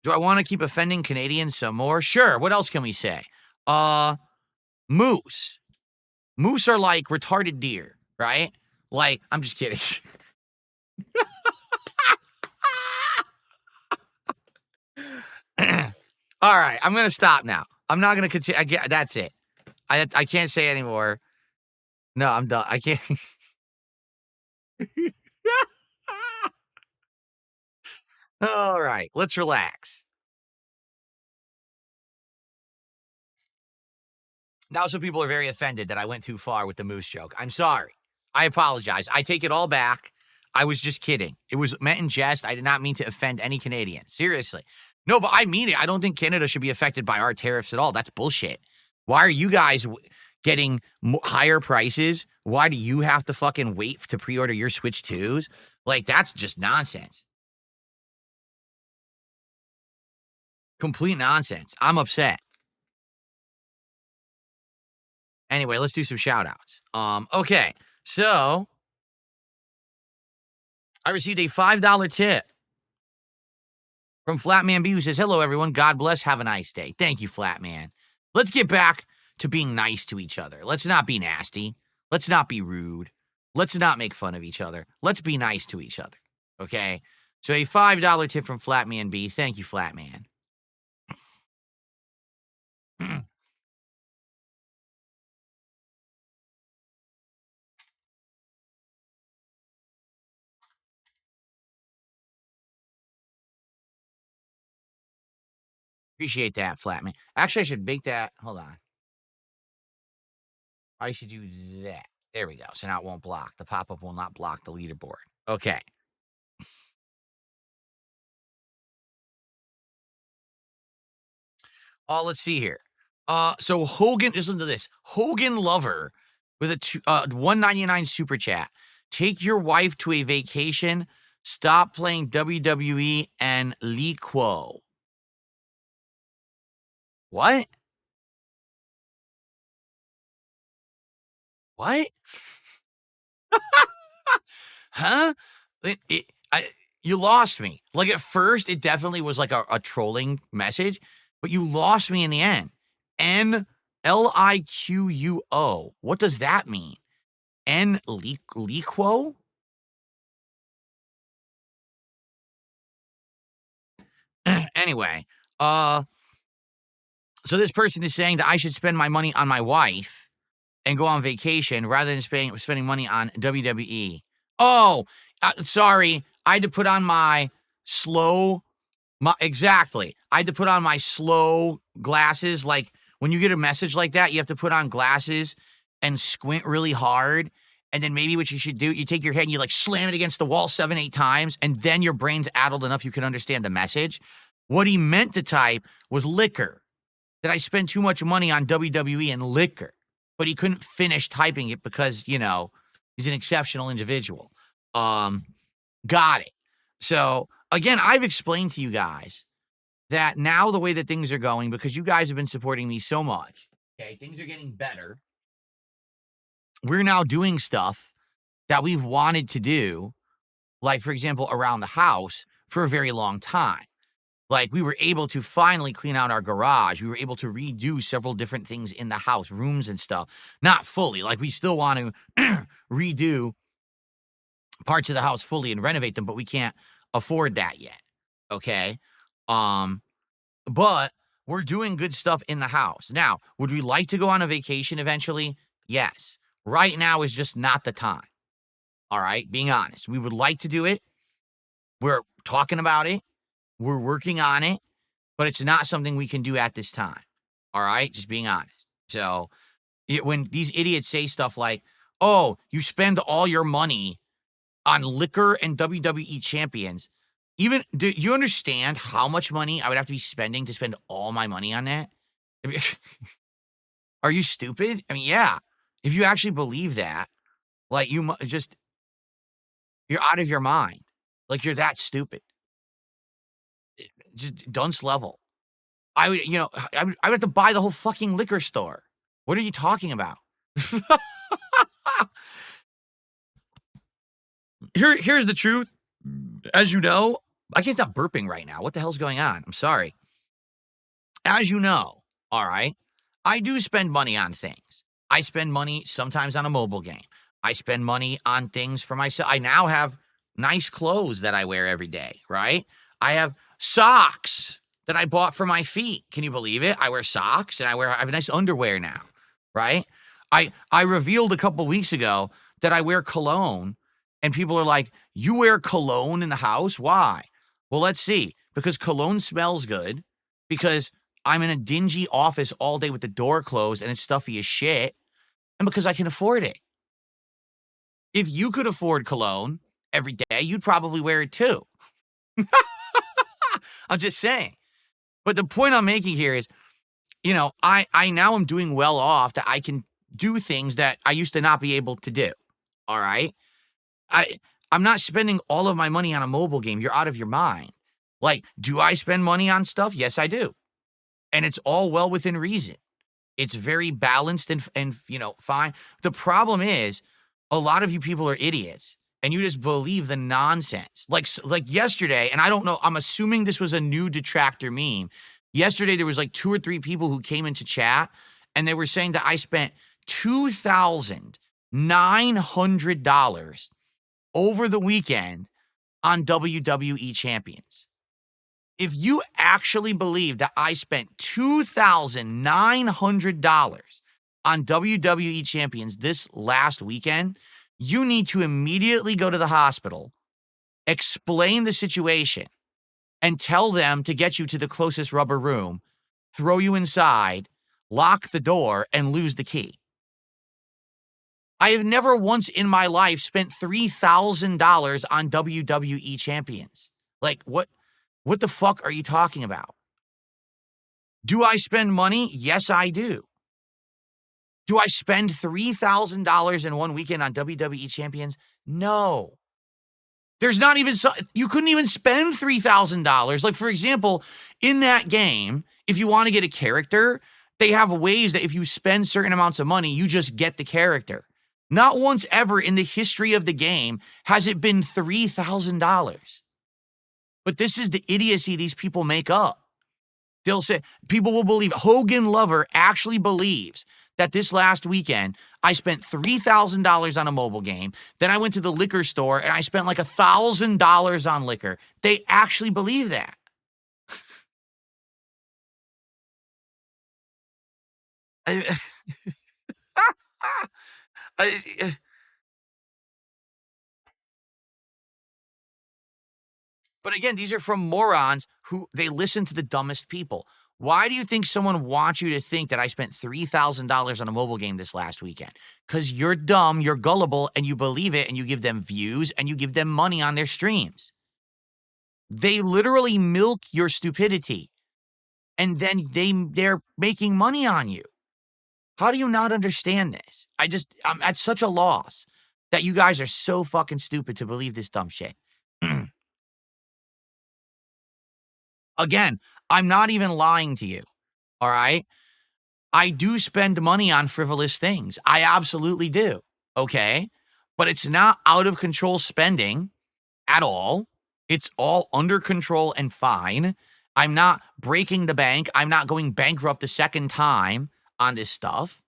Do I want to keep offending Canadians some more? Sure. What else can we say? Moose. Moose are like retarded deer, right? Like, I'm just kidding. All right, I'm gonna stop now. I'm not gonna continue. That's it. I can't say anymore. No, I'm done. I can't. All right, let's relax. Now some people are very offended that I went too far with the moose joke. I'm sorry. I apologize. I take it all back. I was just kidding. It was meant in jest. I did not mean to offend any Canadian. Seriously. No, but I mean it. I don't think Canada should be affected by our tariffs at all. That's bullshit. Why are you guys getting higher prices? Why do you have to fucking wait to pre-order your Switch 2s? Like, that's just nonsense. Complete nonsense. I'm upset. Anyway, let's do some shout outs. Okay. So I received a $5 tip from Flatman B, who says, hello, everyone. God bless. Have a nice day. Thank you, Flatman. Let's get back to being nice to each other. Let's not be nasty. Let's not be rude. Let's not make fun of each other. Let's be nice to each other. Okay? So a $5 tip from Flatman B. Thank you, Flatman. Appreciate that, Flatman. Actually, I should make that. Hold on. I should do that. There we go. So now it won't block. The pop-up will not block the leaderboard. Okay. Let's see here. So Hogan, listen to this. Hogan Lover with a $1.99 super chat. Take your wife to a vacation. Stop playing WWE and Liquo. What? What? Huh? You lost me. Like, at first, it definitely was like a trolling message, but you lost me in the end. N-L-I-Q-U-O. What does that mean? Liquo? Anyway, so this person is saying that I should spend my money on my wife and go on vacation rather than spending money on WWE. Oh, sorry. I had to put on my exactly. I had to put on my slow glasses. Like, when you get a message like that, you have to put on glasses and squint really hard. And then maybe what you should do, you take your head and you like slam it against the wall 7-8 times, and then your brain's addled enough you can understand the message. What he meant to type was liquor. That I spend too much money on WWE and liquor. But he couldn't finish typing it because, he's an exceptional individual. Got it. So, again, I've explained to you guys that now the way that things are going, because you guys have been supporting me so much, okay, things are getting better. We're now doing stuff that we've wanted to do, like, for example, around the house for a very long time. Like, we were able to finally clean out our garage. We were able to redo several different things in the house, rooms and stuff. Not fully. Like, we still want to redo parts of the house fully and renovate them, but we can't afford that yet. Okay? But we're doing good stuff in the house. Now, would we like to go on a vacation eventually? Yes. Right now is just not the time. All right? Being honest. We would like to do it. We're talking about it. We're working on it, but it's not something we can do at this time. All right, just being honest. So when these idiots say stuff like, "Oh, you spend all your money on liquor and WWE champions," do you understand how much money I would have to be spending to spend all my money on that? I mean, are you stupid? I mean, yeah. If you actually believe that, like you're out of your mind. Like you're that stupid. Just dunce level. I would, I would have to buy the whole fucking liquor store. What are you talking about? Here's the truth. As you know, I can't stop burping right now. What the hell's going on? I'm sorry. As you know, all right, I do spend money on things. I spend money sometimes on a mobile game. I spend money on things for myself. I now have nice clothes that I wear every day, right? I have socks that I bought for my feet. Can you believe it? I wear socks and I have nice underwear now, right? I revealed a couple weeks ago that I wear cologne, and people are like, "You wear cologne in the house? Why?" Well, let's see. Because cologne smells good, because I'm in a dingy office all day with the door closed and it's stuffy as shit, and because I can afford it. If you could afford cologne every day, you'd probably wear it too. I'm just saying. But the point I'm making here is, I now am doing well off that I can do things that I used to not be able to do. All right? I'm not spending all of my money on a mobile game. You're out of your mind. Like, do I spend money on stuff? Yes, I do. And it's all well within reason. It's very balanced and fine. The problem is, a lot of you people are idiots and you just believe the nonsense. Like yesterday, and I don't know, I'm assuming this was a new detractor meme. Yesterday, there was like 2 or 3 people who came into chat and they were saying that I spent $2,900 over the weekend on WWE champions. If you actually believe that I spent $2,900 on WWE champions this last weekend, you need to immediately go to the hospital, explain the situation, and tell them to get you to the closest rubber room, throw you inside, lock the door, and lose the key. I have never once in my life spent $3,000 on WWE champions. Like, what the fuck are you talking about? Do I spend money? Yes, I do. Do I spend $3,000 in one weekend on WWE champions? No. There's not even, you couldn't even spend $3,000. Like, for example, in that game, if you want to get a character, they have ways that if you spend certain amounts of money, you just get the character. Not once ever in the history of the game has it been $3,000. But this is the idiocy these people make up. They'll say, people will believe, Hogan Lover actually believes that this last weekend, I spent $3,000 on a mobile game. Then I went to the liquor store and I spent like $1,000 on liquor. They actually believe that. But again, these are from morons who they listen to the dumbest people. Why do you think someone wants you to think that I spent $3,000 on a mobile game this last weekend? Because you're dumb, you're gullible, and you believe it, and you give them views, and you give them money on their streams. They literally milk your stupidity, and then they're making money on you. How do you not understand this? I'm at such a loss that you guys are so fucking stupid to believe this dumb shit. Again, I'm not even lying to you, all right? I do spend money on frivolous things. I absolutely do, okay? But it's not out of control spending at all. It's all under control and fine. I'm not breaking the bank. I'm not going bankrupt a second time on this stuff.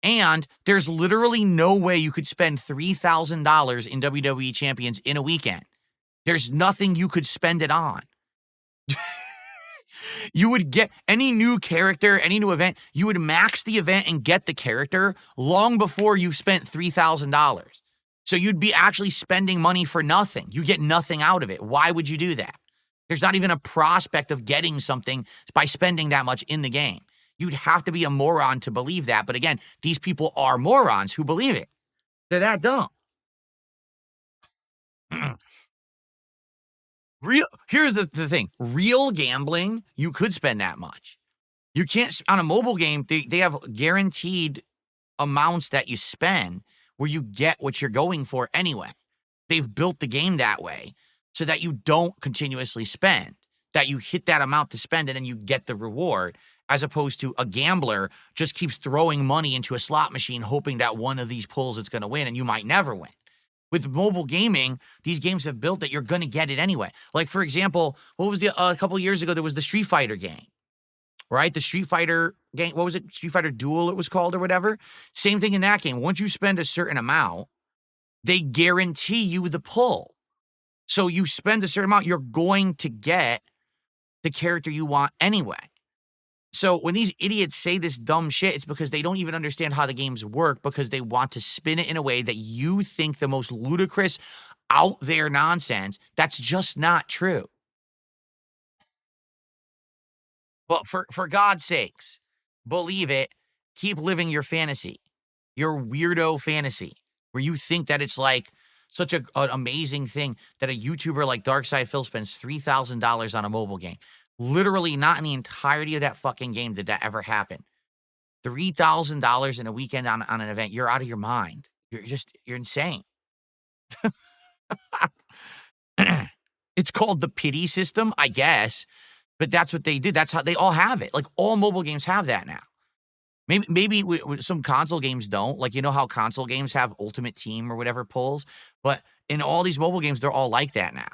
And there's literally no way you could spend $3,000 in WWE champions in a weekend. There's nothing you could spend it on. You would get any new character, any new event, you would max the event and get the character long before you've spent $3,000. So you'd be actually spending money for nothing. You get nothing out of it. Why would you do that? There's not even a prospect of getting something by spending that much in the game. You'd have to be a moron to believe that. But again, these people are morons who believe it. They're that dumb. Here's the thing. Real gambling, you could spend that much. You can't, on a mobile game, they have guaranteed amounts that you spend where you get what you're going for anyway. They've built the game that way so that you don't continuously spend, that you hit that amount to spend and then you get the reward, as opposed to a gambler just keeps throwing money into a slot machine hoping that one of these pulls it's going to win and you might never win. With mobile gaming, these games have built that you're going to get it anyway. Like, for example, what was a couple of years ago, there was the Street Fighter game, right? The Street Fighter game, what was it? Street Fighter Duel, it was called, or whatever. Same thing in that game. Once you spend a certain amount, they guarantee you the pull. So you spend a certain amount, you're going to get the character you want anyway. So when these idiots say this dumb shit, it's because they don't even understand how the games work, because they want to spin it in a way that you think the most ludicrous, out there nonsense. That's just not true. But for God's sakes, believe it. Keep living your fantasy, your weirdo fantasy, where you think that it's like such an amazing thing that a YouTuber like Darkside Phil spends $3,000 on a mobile game. Literally not in the entirety of that fucking game did that ever happen. $3,000 in a weekend on an event. You're out of your mind. You're insane. It's called the pity system, I guess, but that's what they did. That's how they all have it. Like, all mobile games have that now. Maybe some console games don't. Like, you know how console games have Ultimate Team or whatever pulls, but in all these mobile games, they're all like that now.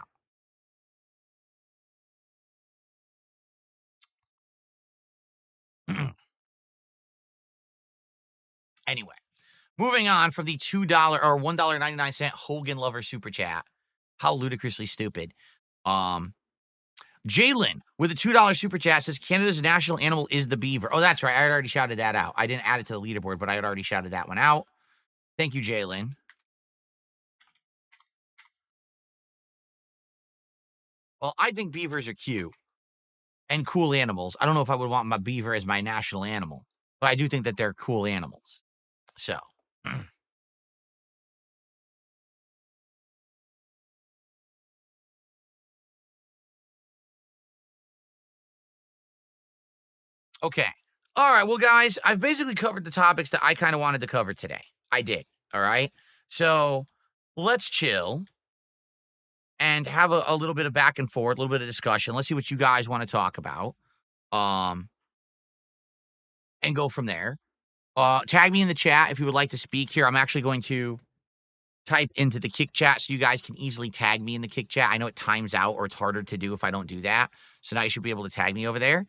Anyway, moving on from the $2 or $1.99 Hogan Lover Super Chat. How ludicrously stupid. Jalen with a $2 Super Chat says Canada's national animal is the beaver. Oh, that's right. I had already shouted that out. I didn't add it to the leaderboard, but I had already shouted that one out. Thank you, Jalen. Well, I think beavers are cute and cool animals. I don't know if I would want my beaver as my national animal, but I do think that they're cool animals. So, okay. All right. Well, guys, I've basically covered the topics that I kind of wanted to cover today. I did. All right. So let's chill and have a little bit of back and forth, a little bit of discussion. Let's see what you guys want to talk about. And go from there. Tag me in the chat if you would like to speak here. I'm actually going to type into the Kick chat so you guys can easily tag me in the Kick chat. I know it times out or it's harder to do if I don't do that. So now you should be able to tag me over there.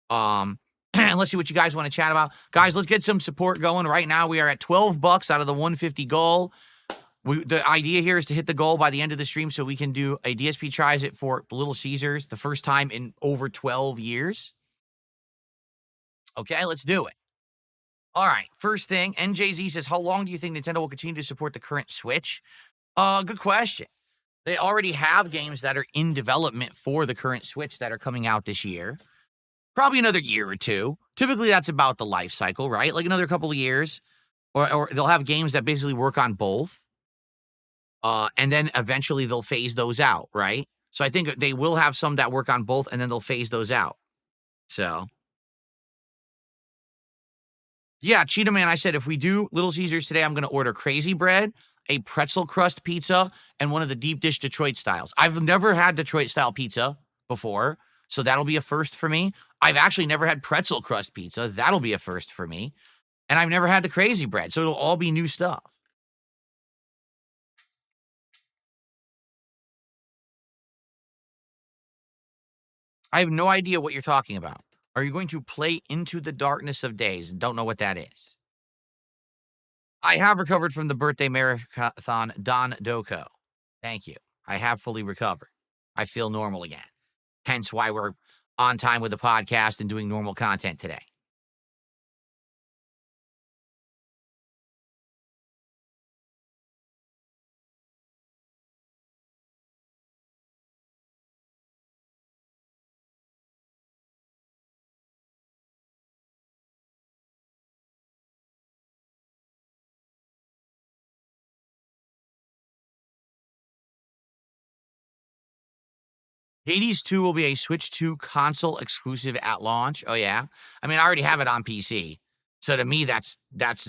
And let's see what you guys want to chat about. Guys, let's get some support going. Right now, we are at $12 out of the 150 goal. The idea here is to hit the goal by the end of the stream so we can do a DSP tries it for Little Caesars, the first time in over 12 years. Okay, let's do it. All right, first thing, NJZ says, how long do you think Nintendo will continue to support the current Switch? Good question. They already have games that are in development for the current Switch that are coming out this year. Probably another year or two. Typically, that's about the life cycle, right? Like another couple of years. Or they'll have games that basically work on both. And then eventually they'll phase those out, right? So I think they will have some that work on both, and then they'll phase those out. So, yeah, Cheetah Man, I said if we do Little Caesars today, I'm going to order crazy bread, a pretzel crust pizza, and one of the deep dish Detroit styles. I've never had Detroit style pizza before, so that'll be a first for me. I've actually never had pretzel crust pizza. That'll be a first for me. And I've never had the crazy bread, so it'll all be new stuff. I have no idea what you're talking about. Are you going to play Into the Darkness of Days? Don't know what that is. I have recovered from the birthday marathon, Don Doko. Thank you. I have fully recovered. I feel normal again. Hence why we're on time with the podcast and doing normal content today. Hades 2 will be a Switch 2 console exclusive at launch. Oh, yeah? I mean, I already have it on PC. So to me, that's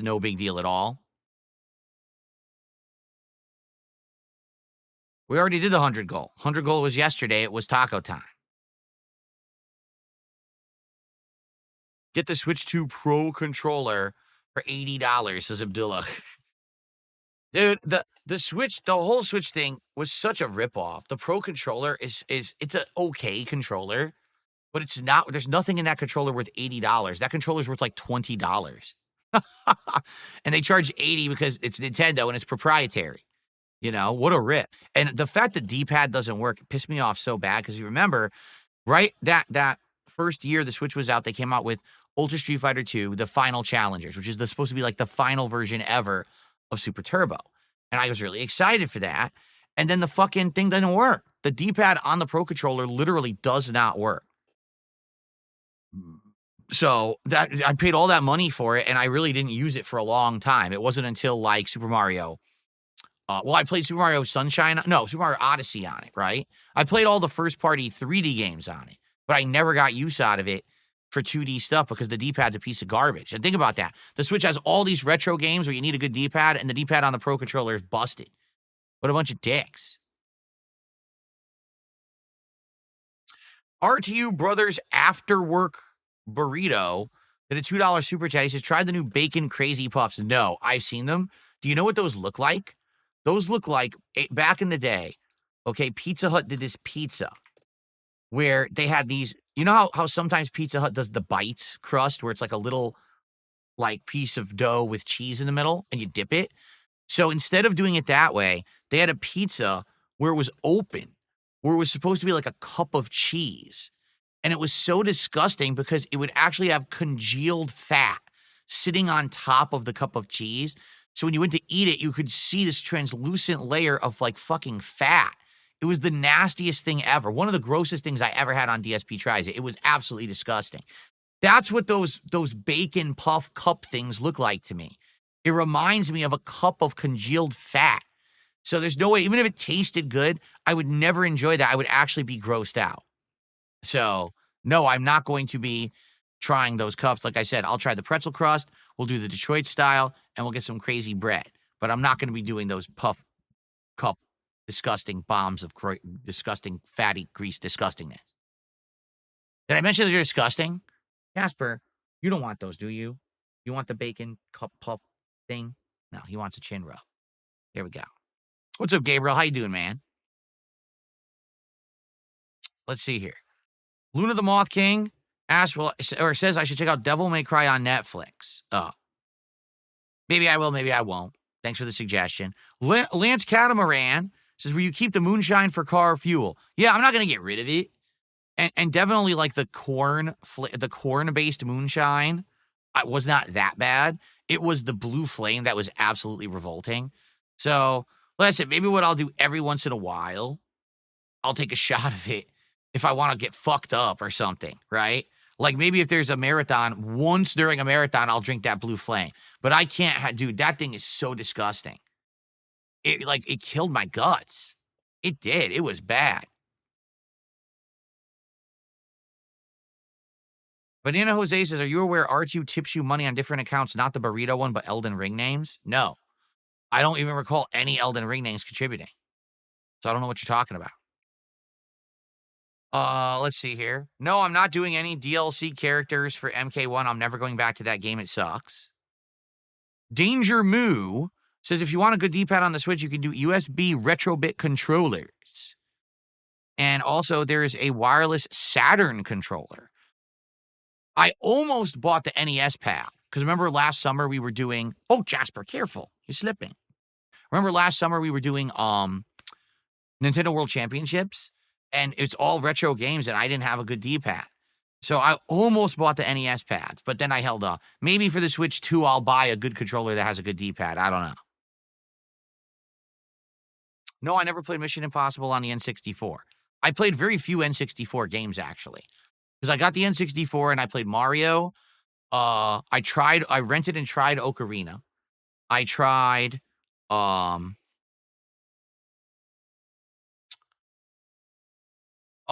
no big deal at all. We already did the 100 goal. 100 goal was yesterday. It was taco time. Get the Switch 2 Pro controller for $80, says Abdullah. Dude, the Switch, the whole Switch thing was such a ripoff. The Pro controller is it's an okay controller, but it's not. There's nothing in that controller worth $80. That controller's worth like $20, and they charge 80 because it's Nintendo and it's proprietary. You know what a rip! And the fact that D-pad doesn't work pissed me off so bad because you remember, right? That first year the Switch was out, they came out with Ultra Street Fighter 2, the Final Challengers, which is supposed to be like the final version ever of Super Turbo. And I was really excited for that. And then the fucking thing doesn't work. The D-pad on the Pro Controller literally does not work. So that I paid all that money for it, and I really didn't use it for a long time. It wasn't until like Super Mario. I played Super Mario Super Mario Odyssey on it, right? I played all the first-party 3D games on it, but I never got use out of it for 2D stuff because the D-pad's a piece of garbage. And think about that. The Switch has all these retro games where you need a good D-pad, and the D-pad on the Pro Controller is busted. What a bunch of dicks. RTU Brothers After Work Burrito did a $2 super chat. He says, try the new bacon crazy puffs. No, I've seen them. Do you know what those look like? Those look like, back in the day, okay, Pizza Hut did this pizza where they had these, you know how sometimes Pizza Hut does the bites crust where it's like a little like piece of dough with cheese in the middle and you dip it? So instead of doing it that way, they had a pizza where it was open, where it was supposed to be like a cup of cheese. And it was so disgusting because it would actually have congealed fat sitting on top of the cup of cheese. So when you went to eat it, you could see this translucent layer of like fucking fat. It was the nastiest thing ever. One of the grossest things I ever had on DSP Tries It. It was absolutely disgusting. That's what those bacon puff cup things look like to me. It reminds me of a cup of congealed fat. So there's no way, even if it tasted good, I would never enjoy that. I would actually be grossed out. So no, I'm not going to be trying those cups. Like I said, I'll try the pretzel crust. We'll do the Detroit style and we'll get some crazy bread. But I'm not going to be doing those puff cup disgusting bombs of disgusting fatty grease disgustingness. Did I mention that they're disgusting? Jasper, you don't want those, do you? You want the bacon cup puff thing? No, he wants a chin rub. Here we go. What's up, Gabriel? How you doing, man? Let's see here. Luna the Moth King asks, says I should check out Devil May Cry on Netflix. Oh. Maybe I will, maybe I won't. Thanks for the suggestion. Lance Catamaran says, will you keep the moonshine for car fuel? Yeah, I'm not going to get rid of it. And definitely like the corn-based moonshine was not that bad. It was the blue flame that was absolutely revolting. So, like I said, maybe what I'll do every once in a while, I'll take a shot of it if I want to get fucked up or something, right? Like maybe if there's a marathon, once during a marathon, I'll drink that blue flame. But I can't, dude, that thing is so disgusting. It killed my guts. It did. It was bad. Banana Jose says, are you aware R2 tips you money on different accounts, not the burrito one, but Elden Ring names? No. I don't even recall any Elden Ring names contributing. So I don't know what you're talking about. Let's see here. No, I'm not doing any DLC characters for MK1. I'm never going back to that game. It sucks. Danger Moo says, if you want a good D-pad on the Switch, you can do USB Retrobit controllers. And also, there is a wireless Saturn controller. I almost bought the NES pad. Because remember last summer we were doing... Oh, Jasper, careful. You're slipping. Remember last summer we were doing Nintendo World Championships? And it's all retro games, and I didn't have a good D-pad. So I almost bought the NES pads, but then I held off. Maybe for the Switch 2, I'll buy a good controller that has a good D-pad. I don't know. No, I never played Mission Impossible on the N64. I played very few N64 games, actually. Because I got the N64, and I played Mario. I rented and tried Ocarina. I tried,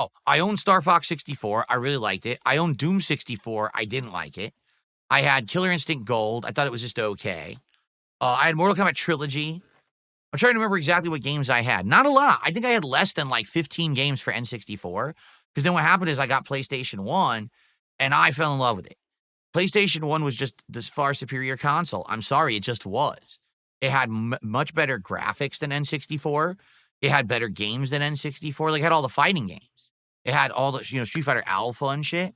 Oh, I own Star Fox 64. I really liked it. I own Doom 64. I didn't like it. I had Killer Instinct Gold. I thought it was just okay. I had Mortal Kombat Trilogy. I'm trying to remember exactly what games I had. Not a lot. I think I had less than like 15 games for N64. Because then what happened is I got PlayStation 1 and I fell in love with it. PlayStation 1 was just this far superior console. I'm sorry, it just was. It had much better graphics than N64. It had better games than N64. Like, it had all the fighting games. It had all the, Street Fighter Alpha and shit.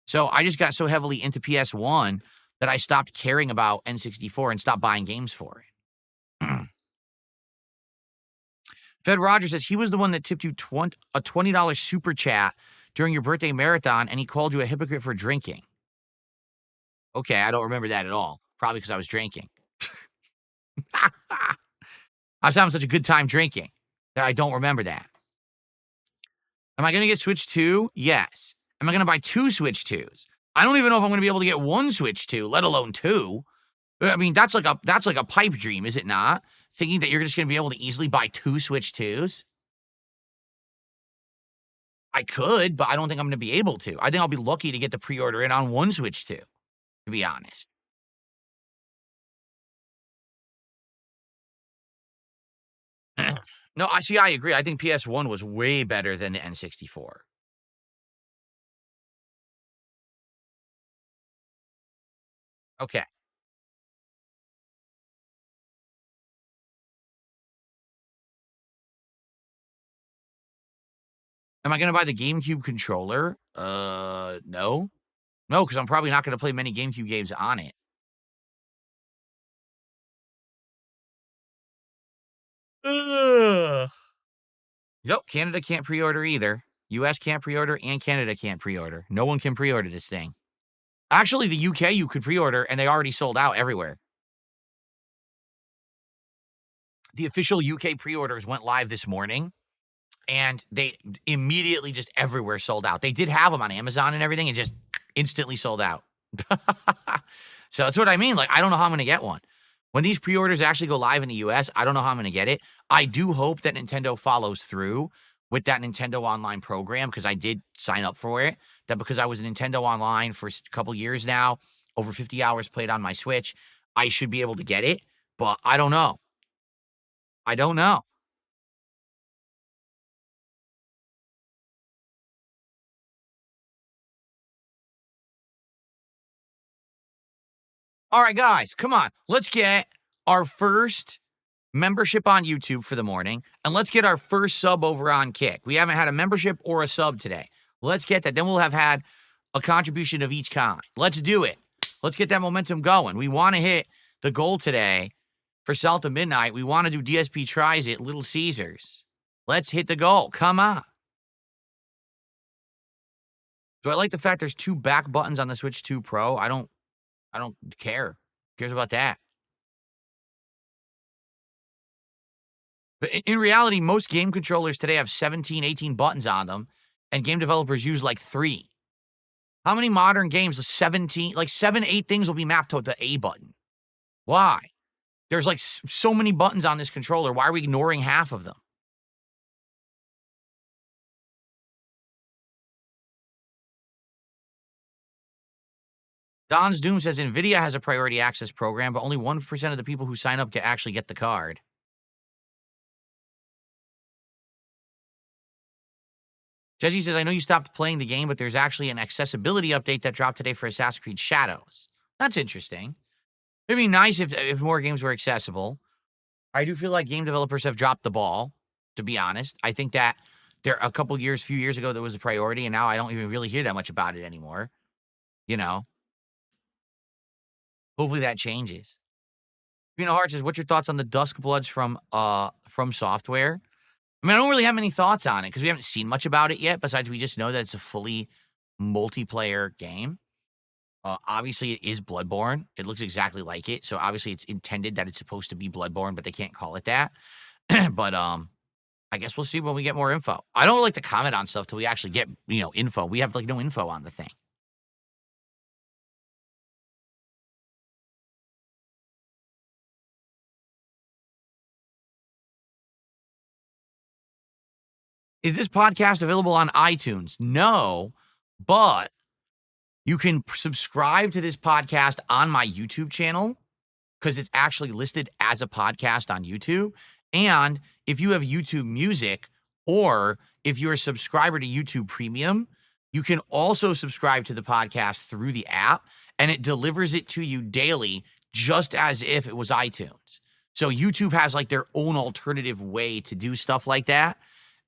So I just got so heavily into PS1 that I stopped caring about N64 and stopped buying games for it. Fed Rogers says he was the one that tipped you a $20 super chat during your birthday marathon, and he called you a hypocrite for drinking. Okay, I don't remember that at all. Probably because I was drinking. I was having such a good time drinking that I don't remember that. Am I going to get Switch 2? Yes. Am I going to buy 2 Switch 2s? I don't even know if I'm going to be able to get 1 Switch 2, let alone 2. I mean, that's like a pipe dream, is it not? Thinking that you're just going to be able to easily buy 2 Switch 2s? I could, but I don't think I'm going to be able to. I think I'll be lucky to get the pre-order in on 1 Switch 2, to be honest. No, I agree. I think PS1 was way better than the N64. Okay. Am I gonna buy the GameCube controller? No. No, because I'm probably not gonna play many GameCube games on it. Ugh. Nope, Canada can't pre-order either. US can't pre-order and Canada can't pre-order. No one can pre-order this thing. Actually, the UK you could pre-order and they already sold out everywhere. The official UK pre-orders went live this morning and they immediately just everywhere sold out. They did have them on Amazon and everything and just instantly sold out. So that's what I mean. Like, I don't know how I'm going to get one. When these pre-orders actually go live in the US, I don't know how I'm going to get it. I do hope that Nintendo follows through with that Nintendo Online program because I did sign up for it. That because I was in Nintendo Online for a couple years now, over 50 hours played on my Switch, I should be able to get it. But I don't know. I don't know. All right, guys, come on. Let's get our first membership on YouTube for the morning, and let's get our first sub over on Kick. We haven't had a membership or a sub today. Let's get that. Then we'll have had a contribution of each kind. Let's do it. Let's get that momentum going. We want to hit the goal today for Celta Midnight. We want to do DSP Tries It, Little Caesars. Let's hit the goal. Come on. Do I like the fact there's 2 back buttons on the Switch 2 Pro? I don't care. Who cares about that? But in reality, most game controllers today have 17, 18 buttons on them, and game developers use like 3. How many modern games, 17, like 7, 8 things will be mapped to the A button? Why? There's like so many buttons on this controller. Why are we ignoring half of them? Don's Doom says NVIDIA has a priority access program, but only 1% of the people who sign up can actually get the card. Jesse says, I know you stopped playing the game, but there's actually an accessibility update that dropped today for Assassin's Creed Shadows. That's interesting. It'd be nice if more games were accessible. I do feel like game developers have dropped the ball, to be honest. I think that there a few years ago, there was a priority, and now I don't even really hear that much about it anymore. You know, hopefully that changes. Hart says, what's your thoughts on the Dusk Bloods from Software? I mean, I don't really have many thoughts on it because we haven't seen much about it yet, besides we just know that it's a fully multiplayer game. Obviously, it is Bloodborne. It looks exactly like it. So obviously, it's intended that it's supposed to be Bloodborne, but they can't call it that. But I guess we'll see when we get more info. I don't like to comment on stuff till we actually get, info. We have like no info on the thing. Is this podcast available on iTunes? No, but you can subscribe to this podcast on my YouTube channel because it's actually listed as a podcast on YouTube. And if you have YouTube Music, or if you're a subscriber to YouTube Premium, you can also subscribe to the podcast through the app, and it delivers it to you daily, just as if it was iTunes. So YouTube has like their own alternative way to do stuff like that,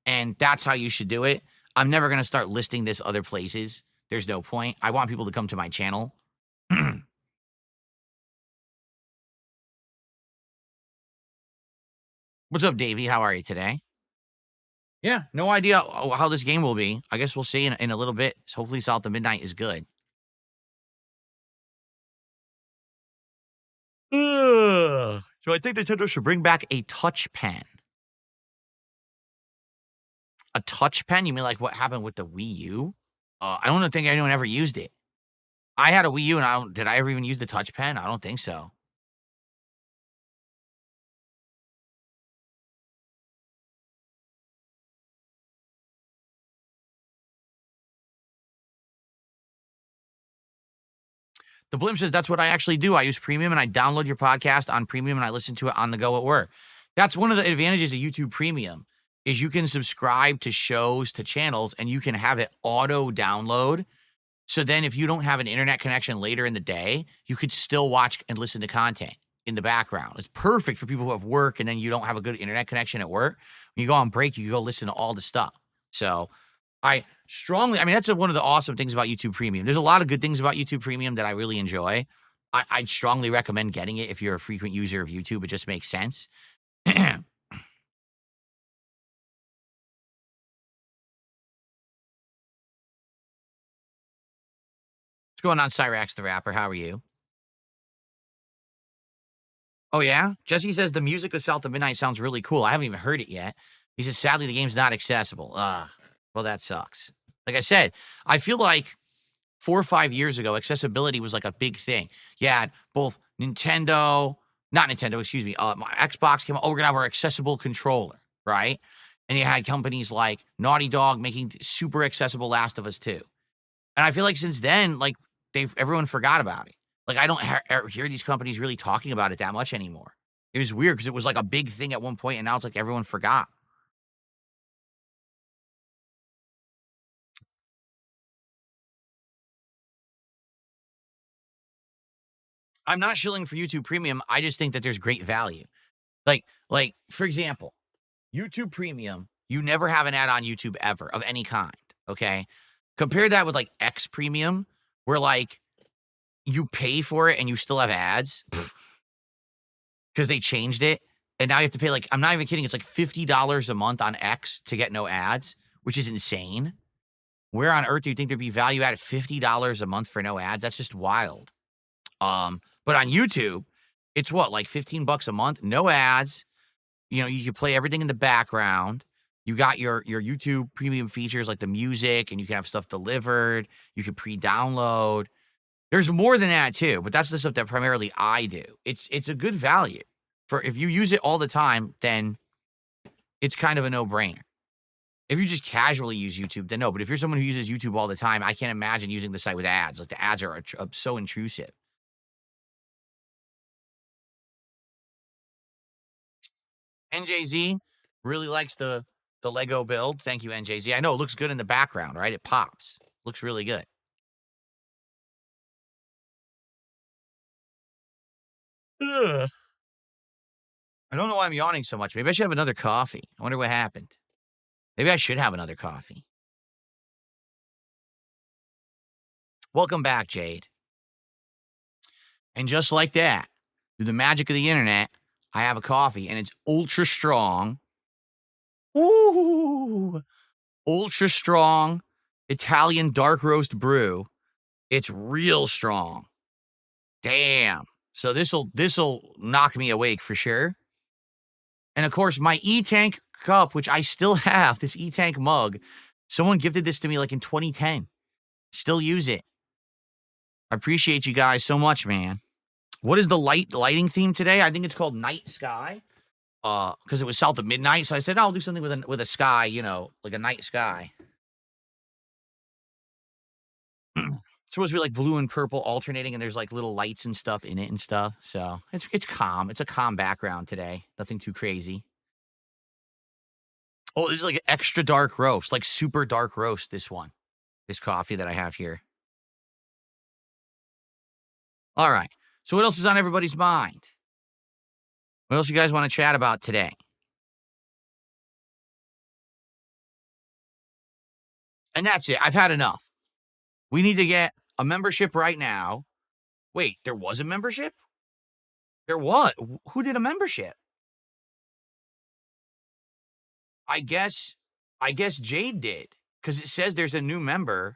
and that's how you should do it. I'm never going to start listing this other places. There's no point. I want people to come to my channel. What's up, Davey? How are you today? Yeah, no idea how this game will be. I guess we'll see in a little bit. So hopefully South of Midnight is good. Ugh. So I think Nintendo should bring back a touch pen. A touch pen? You mean like what happened with the Wii U? I don't think anyone ever used it. I had a Wii U, and did I ever even use the touch pen? I don't think so. The Blimp says that's what I actually do. I use Premium, and I download your podcast on Premium, and I listen to it on the go at work. That's one of the advantages of YouTube Premium, is you can subscribe to shows, to channels, and you can have it auto download. So then if you don't have an internet connection later in the day, you could still watch and listen to content in the background. It's perfect for people who have work and then you don't have a good internet connection at work. When you go on break, you can go listen to all the stuff. So I mean, that's one of the awesome things about YouTube Premium. There's a lot of good things about YouTube Premium that I really enjoy. I'd strongly recommend getting it if you're a frequent user of YouTube. It just makes sense. What's going on, Cyrax the Rapper? How are you? Oh, yeah? Jesse says the music of South of Midnight sounds really cool. I haven't even heard it yet. He says, sadly, the game's not accessible. Well, that sucks. Like I said, I feel like 4 or 5 years ago, accessibility was like a big thing. You had both my Xbox came out, we're going to have our accessible controller, right? And you had companies like Naughty Dog making super accessible Last of Us 2. And I feel like since then, like, everyone forgot about it. Like, I don't hear these companies really talking about it that much anymore. It was weird because it was like a big thing at one point, and now it's like everyone forgot. I'm not shilling for YouTube Premium. I just think that there's great value. Like for example, YouTube Premium, you never have an ad on YouTube ever of any kind, okay? Compare that with like X Premium, where like you pay for it and you still have ads because they changed it. And now you have to pay, like, I'm not even kidding, it's like $50 a month on X to get no ads, which is insane. Where on earth do you think there'd be value at $50 a month for no ads? That's just wild. But on YouTube, it's what, like $15 a month, no ads. You know, you can play everything in the background. You got your YouTube Premium features like the music, and you can have stuff delivered. You can pre-download. There's more than that too, but that's the stuff that primarily I do. It's a good value. For if you use it all the time, then it's kind of a no-brainer. If you just casually use YouTube, then no. But if you're someone who uses YouTube all the time, I can't imagine using the site with ads. Like, the ads are so intrusive. NJZ really likes the Lego build. Thank you, NJZ. I know it looks good in the background, right? It pops. Looks really good. Ugh. I don't know why I'm yawning so much. Maybe I should have another coffee. I wonder what happened. Maybe I should have another coffee. Welcome back, Jade. And just like that, through the magic of the internet, I have a coffee, and it's ultra strong. Ooh, ultra strong Italian dark roast brew. It's real strong. Damn. So this'll knock me awake for sure. And of course, my E-Tank cup, which I still have, this E-Tank mug, someone gifted this to me like in 2010. Still use it. I appreciate you guys so much, man. What is the lighting theme today? I think it's called Night Sky. because it was south of midnight. So I said, I'll do something with a sky, like a night sky. It's supposed to be like blue and purple alternating, and there's like little lights and stuff in it and stuff. So it's calm. It's a calm background today. Nothing too crazy. Oh, this is like extra dark roast, like super dark roast. This coffee that I have here. All right. So what else is on everybody's mind? What else you guys want to chat about today? And that's it. I've had enough. We need to get a membership right now. Wait, there was a membership? There was. Who did a membership? I guess Jade did, because it says there's a new member.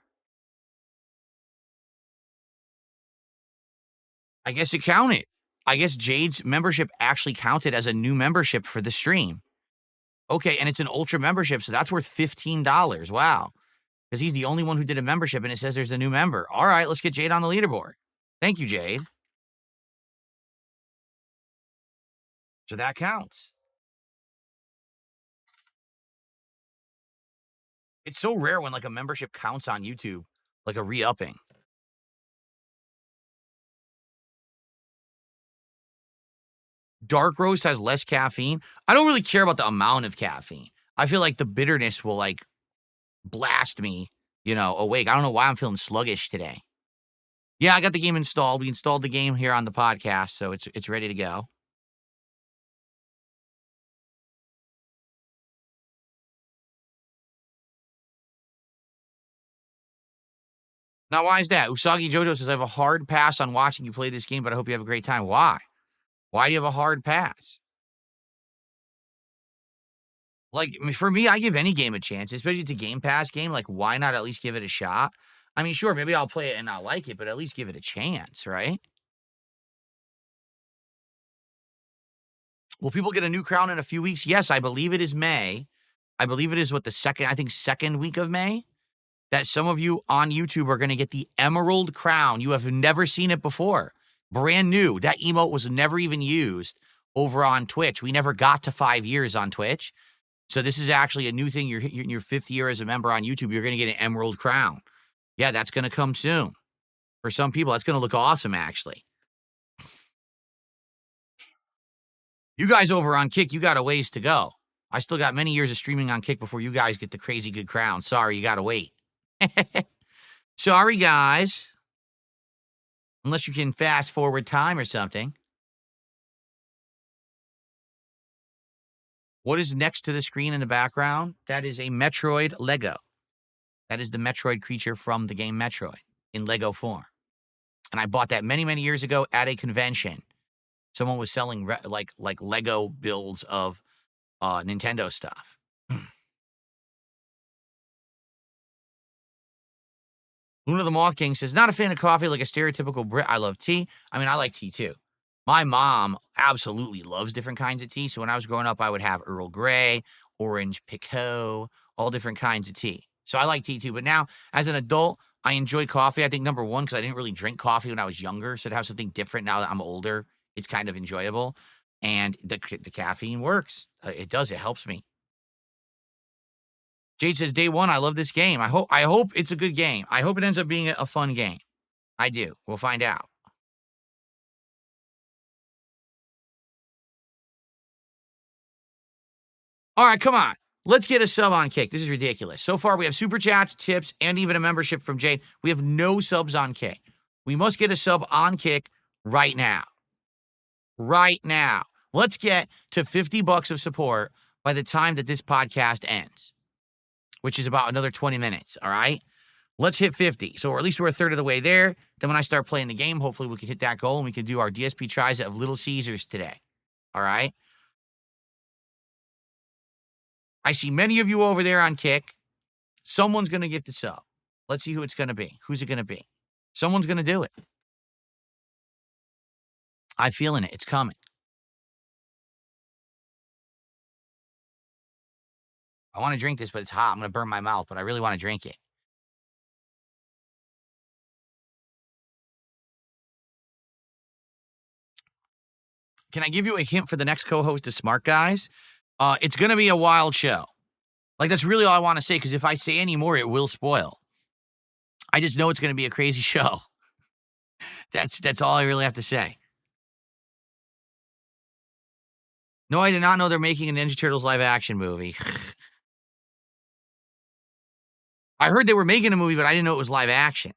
I guess it counted. I guess Jade's membership actually counted as a new membership for the stream. Okay, and it's an ultra membership, so that's worth $15. Wow. Because he's the only one who did a membership, and it says there's a new member. All right, let's get Jade on the leaderboard. Thank you, Jade. So that counts. It's so rare when like a membership counts on YouTube, like a re-upping. Dark roast has less caffeine. I don't really care about the amount of caffeine. I feel like the bitterness will like blast me, awake. I don't know why I'm feeling sluggish today. Yeah, I got the game installed. We installed the game here on the podcast, so it's ready to go. Now, why is that? Usagi Jojo says, I have a hard pass on watching you play this game, but I hope you have a great time. Why? Why do you have a hard pass? Like, for me, I give any game a chance, especially it's a Game Pass game. Like, why not at least give it a shot? I mean, sure, maybe I'll play it and not like it, but at least give it a chance, right? Will people get a new crown in a few weeks? Yes, I believe it is May. I believe it is second week of May, that some of you on YouTube are going to get the Emerald Crown. You have never seen it before. Brand new. That emote was never even used over on Twitch. We never got to 5 years on Twitch. So this is actually a new thing. You're in your 5th year as a member on YouTube. You're going to get an Emerald Crown. Yeah, that's going to come soon. For some people, that's going to look awesome, actually. You guys over on Kick, you got a ways to go. I still got many years of streaming on Kick before you guys get the crazy good crown. Sorry, you got to wait. Sorry, guys. Unless you can fast forward time or something. What is next to the screen in the background? That is a Metroid Lego. That is the Metroid creature from the game Metroid in Lego form. And I bought that many, many years ago at a convention. Someone was selling like Lego builds of Nintendo stuff. Luna the Moth King says, not a fan of coffee like a stereotypical Brit. I love tea. I mean, I like tea too. My mom absolutely loves different kinds of tea. So when I was growing up, I would have Earl Grey, orange Picot, all different kinds of tea. So I like tea too. But now, as an adult, I enjoy coffee. I think number one, because I didn't really drink coffee when I was younger. So to have something different now that I'm older, it's kind of enjoyable. And the caffeine works. It does. It helps me. Jade says, day one, I love this game. I hope it's a good game. I hope it ends up being a fun game. I do. We'll find out. All right, come on. Let's get a sub on Kick. This is ridiculous. So far, we have super chats, tips, and even a membership from Jade. We have no subs on Kick. We must get a sub on Kick right now. Right now. Let's get to $50 of support by the time that this podcast ends, which is about another 20 minutes, all right? Let's hit 50. So at least we're a third of the way there. Then when I start playing the game, hopefully we can hit that goal and we can do our DSP tries of Little Caesars today, all right? I see many of you over there on Kick. Someone's going to get the sub. Let's see who it's going to be. Who's it going to be? Someone's going to do it. I'm feeling it. It's coming. I want to drink this, but it's hot. I'm going to burn my mouth, but I really want to drink it. Can I give you a hint for the next co-host of Smart Guys? It's going to be a wild show. Like, that's really all I want to say, because if I say any more, it will spoil. I just know it's going to be a crazy show. That's all I really have to say. No, I did not know they're making a Ninja Turtles live action movie. I heard they were making a movie, but I didn't know it was live action.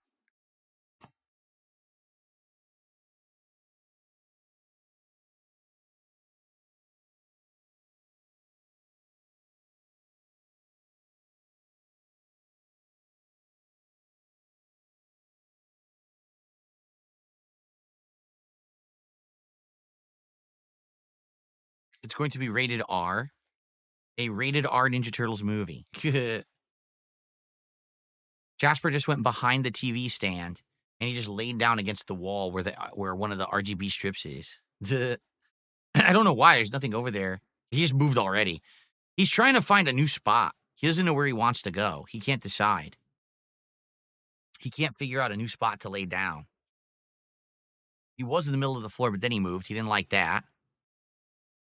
It's going to be rated R. A rated R Ninja Turtles movie. Jasper just went behind the TV stand and he just laid down against the wall where one of the RGB strips is. I don't know why. There's nothing over there. He just moved already. He's trying to find a new spot. He doesn't know where he wants to go. He can't decide. He can't figure out a new spot to lay down. He was in the middle of the floor, but then he moved. He didn't like that.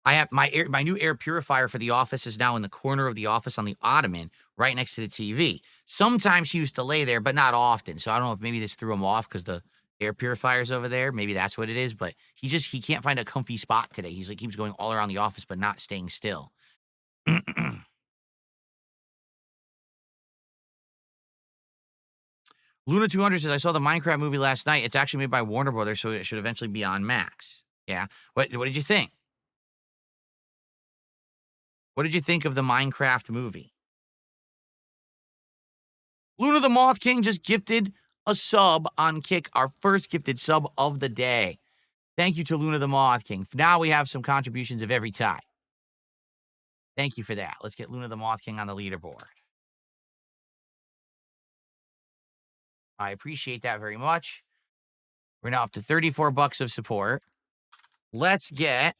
I have my new air purifier for the office is now in the corner of the office on the ottoman, right next to the TV. Sometimes she used to lay there, but not often. So I don't know if maybe this threw him off because the air purifier's over there. Maybe that's what it is. But he can't find a comfy spot today. He's like keeps going all around the office, but not staying still. Luna 200 says, I saw the Minecraft movie last night. It's actually made by Warner Brothers, so it should eventually be on Max. Yeah. What did you think? What did you think of the Minecraft movie? Luna the Moth King just gifted a sub on Kick, our first gifted sub of the day. Thank you to Luna the Moth King. Now we have some contributions of every type. Thank you for that. Let's get Luna the Moth King on the leaderboard. I appreciate that very much. We're now up to $34 of support. Let's get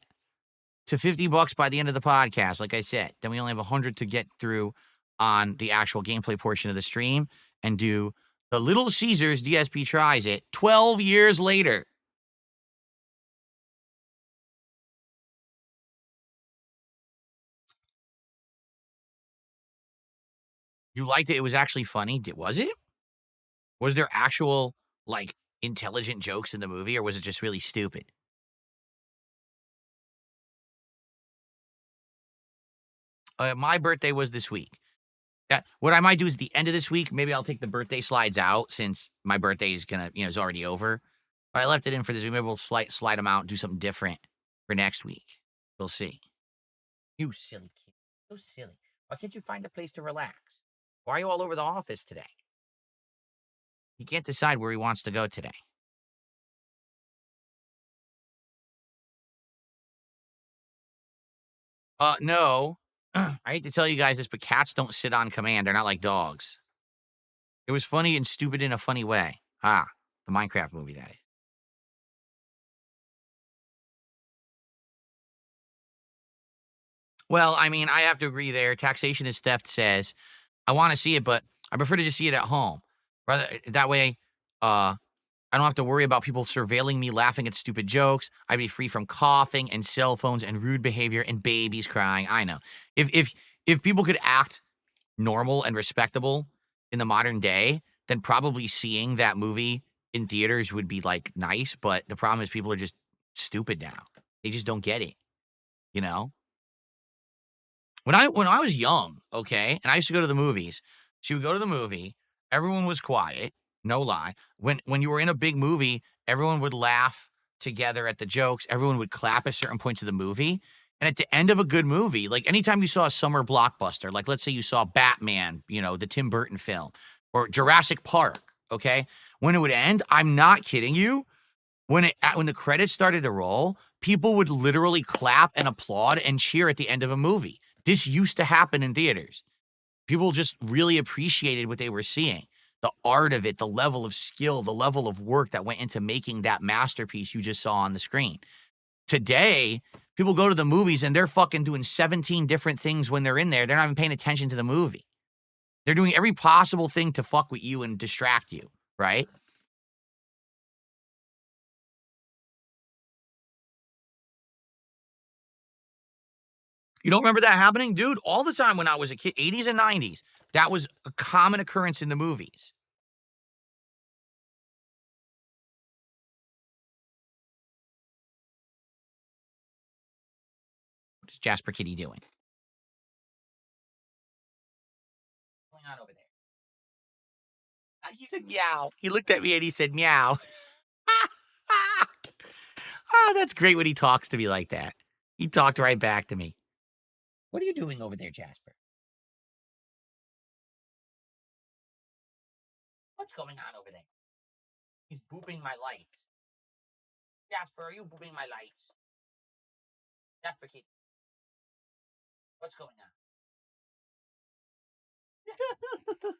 to $50 by the end of the podcast, like I said. Then we only have 100 to get through on the actual gameplay portion of the stream and do the Little Caesars DSP Tries It 12 years later. You liked it? It was actually funny. Was it? Was there actual, like, intelligent jokes in the movie, or was it just really stupid? My birthday was this week. What I might do is the end of this week, maybe I'll take the birthday slides out since my birthday is is already over. But I left it in for this week. Maybe we'll slide them out and do something different for next week. We'll see. You silly kid. So silly. Why can't you find a place to relax? Why are you all over the office today? He can't decide where he wants to go today. No. I hate to tell you guys this, but cats don't sit on command. They're not like dogs. It was funny and stupid in a funny way. The Minecraft movie, that is. Well, I mean, I have to agree there. Taxation is Theft says, I want to see it, but I prefer to just see it at home. Rather, that way, I don't have to worry about people surveilling me laughing at stupid jokes. I'd be free from coughing and cell phones and rude behavior and babies crying. I know. If people could act normal and respectable in the modern day, then probably seeing that movie in theaters would be like nice. But the problem is people are just stupid now. They just don't get it. You know? When I was young, okay, and I used to go to the movies, so you would go to the movie, everyone was quiet, no lie. When you were in a big movie, everyone would laugh together at the jokes, everyone would clap at certain points of the movie. And at the end of a good movie, like anytime you saw a summer blockbuster, like let's say you saw Batman, the Tim Burton film, or Jurassic Park, okay? When it would end, I'm not kidding you, when the credits started to roll, people would literally clap and applaud and cheer at the end of a movie. This used to happen in theaters. People just really appreciated what they were seeing. The art of it, the level of skill, the level of work that went into making that masterpiece you just saw on the screen. Today, people go to the movies and they're fucking doing 17 different things when they're in there. They're not even paying attention to the movie. They're doing every possible thing to fuck with you and distract you, right? You don't remember that happening? Dude, all the time when I was a kid, 80s and 90s, that was a common occurrence in the movies. What is Jasper Kitty doing? What's going on over there? He said meow. He looked at me and he said meow. Oh, that's great when he talks to me like that. He talked right back to me. What are you doing over there, Jasper? What's going on over there? He's booping my lights. Jasper, are you booping my lights? Jasper Kitty. What's going on?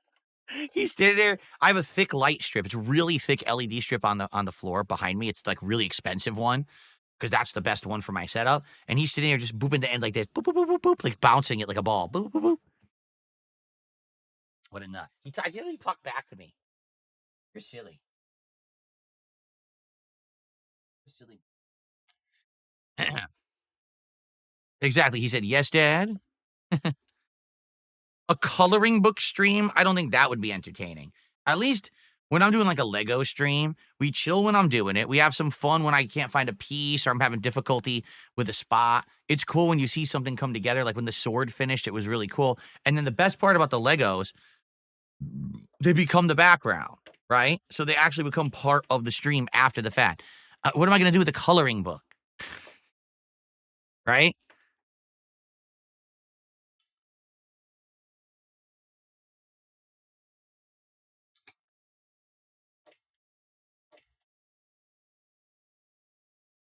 He's standing there. I have a thick light strip. It's a really thick LED strip on the floor behind me. It's like really expensive one because that's the best one for my setup. And he's sitting there just booping the end like this, boop boop boop boop boop, like bouncing it like a ball. Boop boop boop. What a nut! He talked back to me. You're silly. You're silly. Exactly. He said, "Yes, Dad." A coloring book stream, I don't think that would be entertaining. At least when I'm doing like a Lego stream, we chill when I'm doing it. We have some fun when I can't find a piece or I'm having difficulty with a spot. It's cool when you see something come together, like when the sword finished, it was really cool. And then the best part about the Legos, they become the background, right? So they actually become part of the stream after the fact. What am I going to do with the coloring book? Right?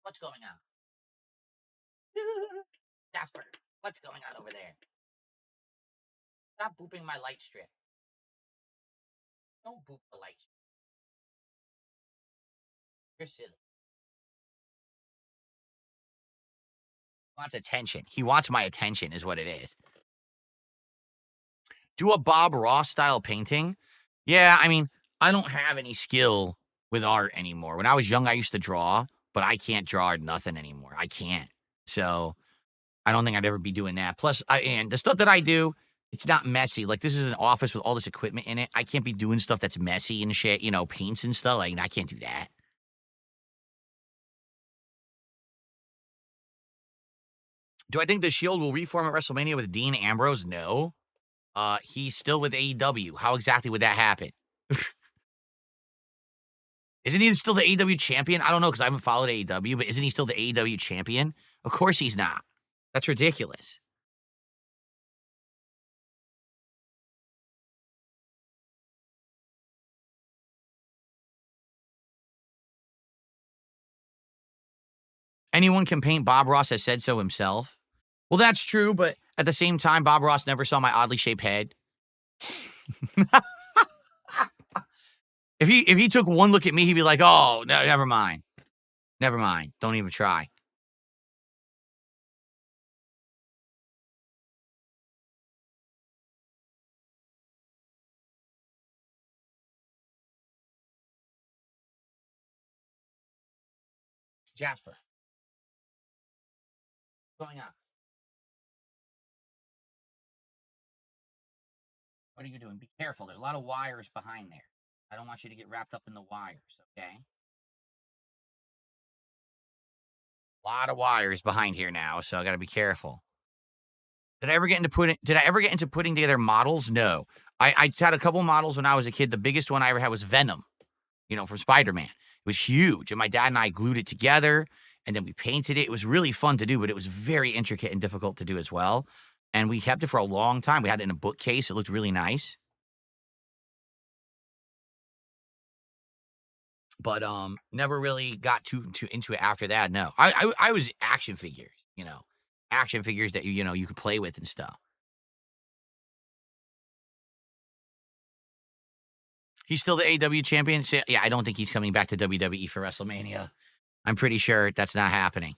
What's going on? Jasper, what's going on over there? Stop booping my light strip. Don't boop the light strip. You're silly. He wants attention. He wants my attention is what it is. Do a Bob Ross style painting? Yeah, I mean, I don't have any skill with art anymore. When I was young, I used to draw, but I can't draw nothing anymore. I can't. So I don't think I'd ever be doing that. Plus, and the stuff that I do, it's not messy. Like, this is an office with all this equipment in it. I can't be doing stuff that's messy and shit, paints and stuff. Like, I can't do that. Do I think the Shield will reform at WrestleMania with Dean Ambrose? No. He's still with AEW. How exactly would that happen? Isn't he still the AEW champion? I don't know because I haven't followed AEW, but isn't he still the AEW champion? Of course he's not. That's ridiculous. Anyone can paint. Bob Ross has said so himself. Well, that's true, but at the same time, Bob Ross never saw my oddly shaped head. If he took one look at me, he'd be like, "Oh, no, never mind. Never mind. Don't even try." Jasper, what's going on? What are you doing? Be careful. There's a lot of wires behind there. I don't want you to get wrapped up in the wires, okay? A lot of wires behind here now, so I got to be careful. Did I ever get into putting together models? No. I had a couple models when I was a kid. The biggest one I ever had was Venom, from Spider-Man. It was huge, and my dad and I glued it together, and then we painted it. It was really fun to do, but it was very intricate and difficult to do as well. And we kept it for a long time. We had it in a bookcase. It looked really nice. But never really got too into it after that. No, I was action figures, action figures that you could play with and stuff. He's still the AEW champion. So, yeah, I don't think he's coming back to WWE for WrestleMania. I'm pretty sure that's not happening.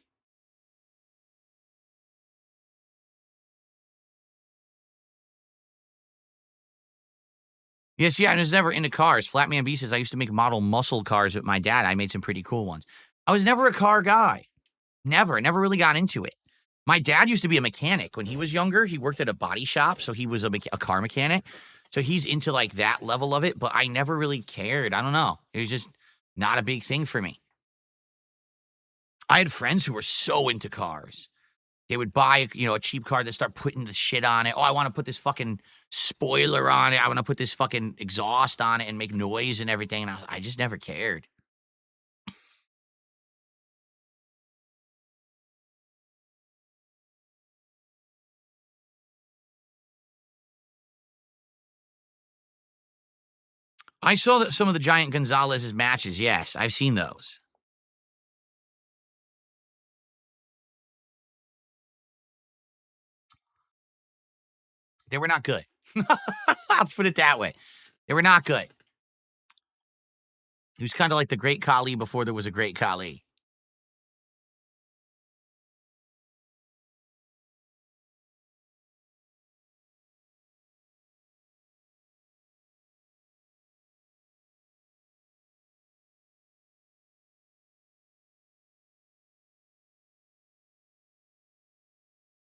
Yes, yeah, I was never into cars. Flatman B says I used to make model muscle cars with my dad. I made some pretty cool ones. I was never a car guy. Never really got into it. My dad used to be a mechanic when he was younger. He worked at a body shop, so he was a car mechanic. So he's into like that level of it, but I never really cared. I don't know. It was just not a big thing for me. I had friends who were so into cars. They would buy, a cheap car, they start putting the shit on it. Oh, I want to put this fucking spoiler on it. I want to put this fucking exhaust on it and make noise and everything. And I just never cared. I saw that some of the Giant Gonzalez's matches. Yes, I've seen those. They were not good. Let's put it that way. They were not good. He was kind of like the Great Khali before there was a Great Khali.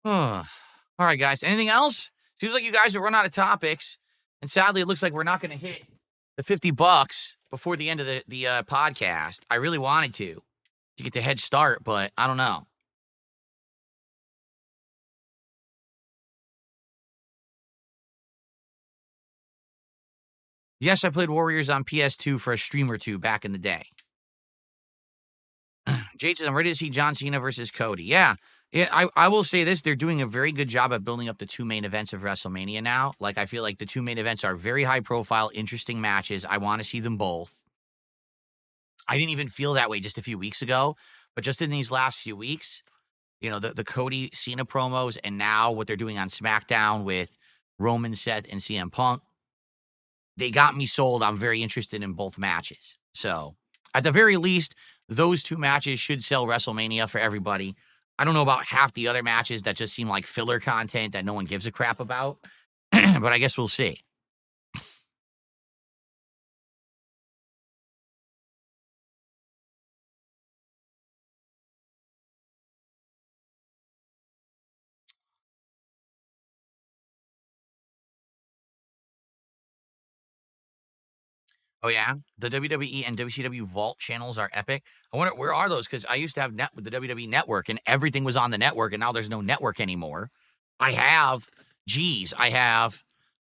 All right, guys. Anything else? Seems like you guys have run out of topics. And sadly, it looks like we're not going to hit the $50 before the end of the podcast. I really wanted to get the head start, but I don't know. Yes, I played Warriors on PS2 for a stream or two back in the day. Jade says, I'm ready to see John Cena versus Cody. Yeah, I will say this. They're doing a very good job at building up the two main events of WrestleMania now. Like, I feel like the two main events are very high profile, interesting matches. I want to see them both. I didn't even feel that way just a few weeks ago, but just in these last few weeks, the Cody Cena promos and now what they're doing on SmackDown with Roman, Seth, and CM Punk, they got me sold. I'm very interested in both matches. So at the very least, those two matches should sell WrestleMania for everybody. I don't know about half the other matches that just seem like filler content that no one gives a crap about, but I guess we'll see. Oh, yeah? The WWE and WCW Vault channels are epic. I wonder, where are those? Because I used to have the WWE Network, and everything was on the network, and now there's no network anymore. I have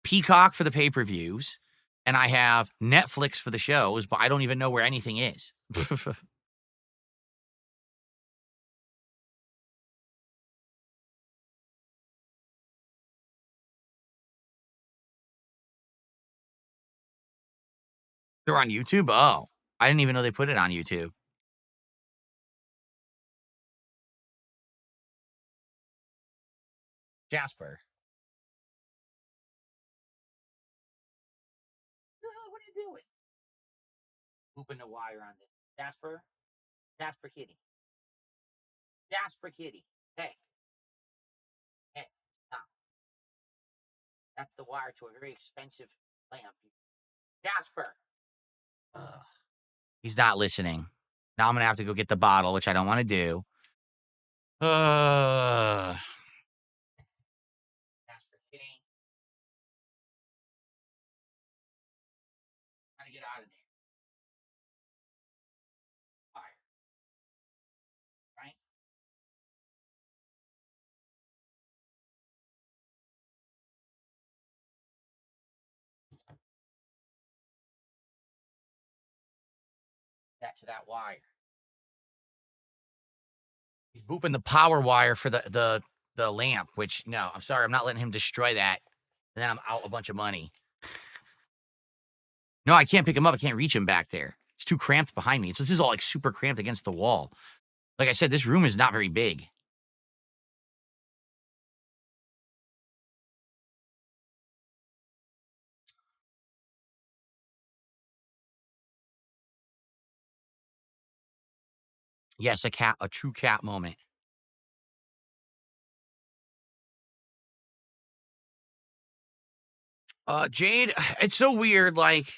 Peacock for the pay-per-views, and I have Netflix for the shows, but I don't even know where anything is. They're on YouTube? Oh, I didn't even know they put it on YouTube. Jasper. What are you doing? Looping the wire on this. Jasper? Jasper Kitty. Jasper Kitty. Hey. Hey. Stop. That's the wire to a very expensive lamp. Jasper. Ugh. He's not listening. Now I'm going to have to go get the bottle, which I don't want to do. Jasper Kitty. Trying to get out of there. Fire. Right? That to that wire. He's booping the power wire for the lamp, which, no, I'm sorry. I'm not letting him destroy that. And then I'm out a bunch of money. No, I can't pick him up. I can't reach him back there. It's too cramped behind me. So this is all like super cramped against the wall. Like I said, this room is not very big. Yes, a true cat moment. Jade, it's so weird. Like,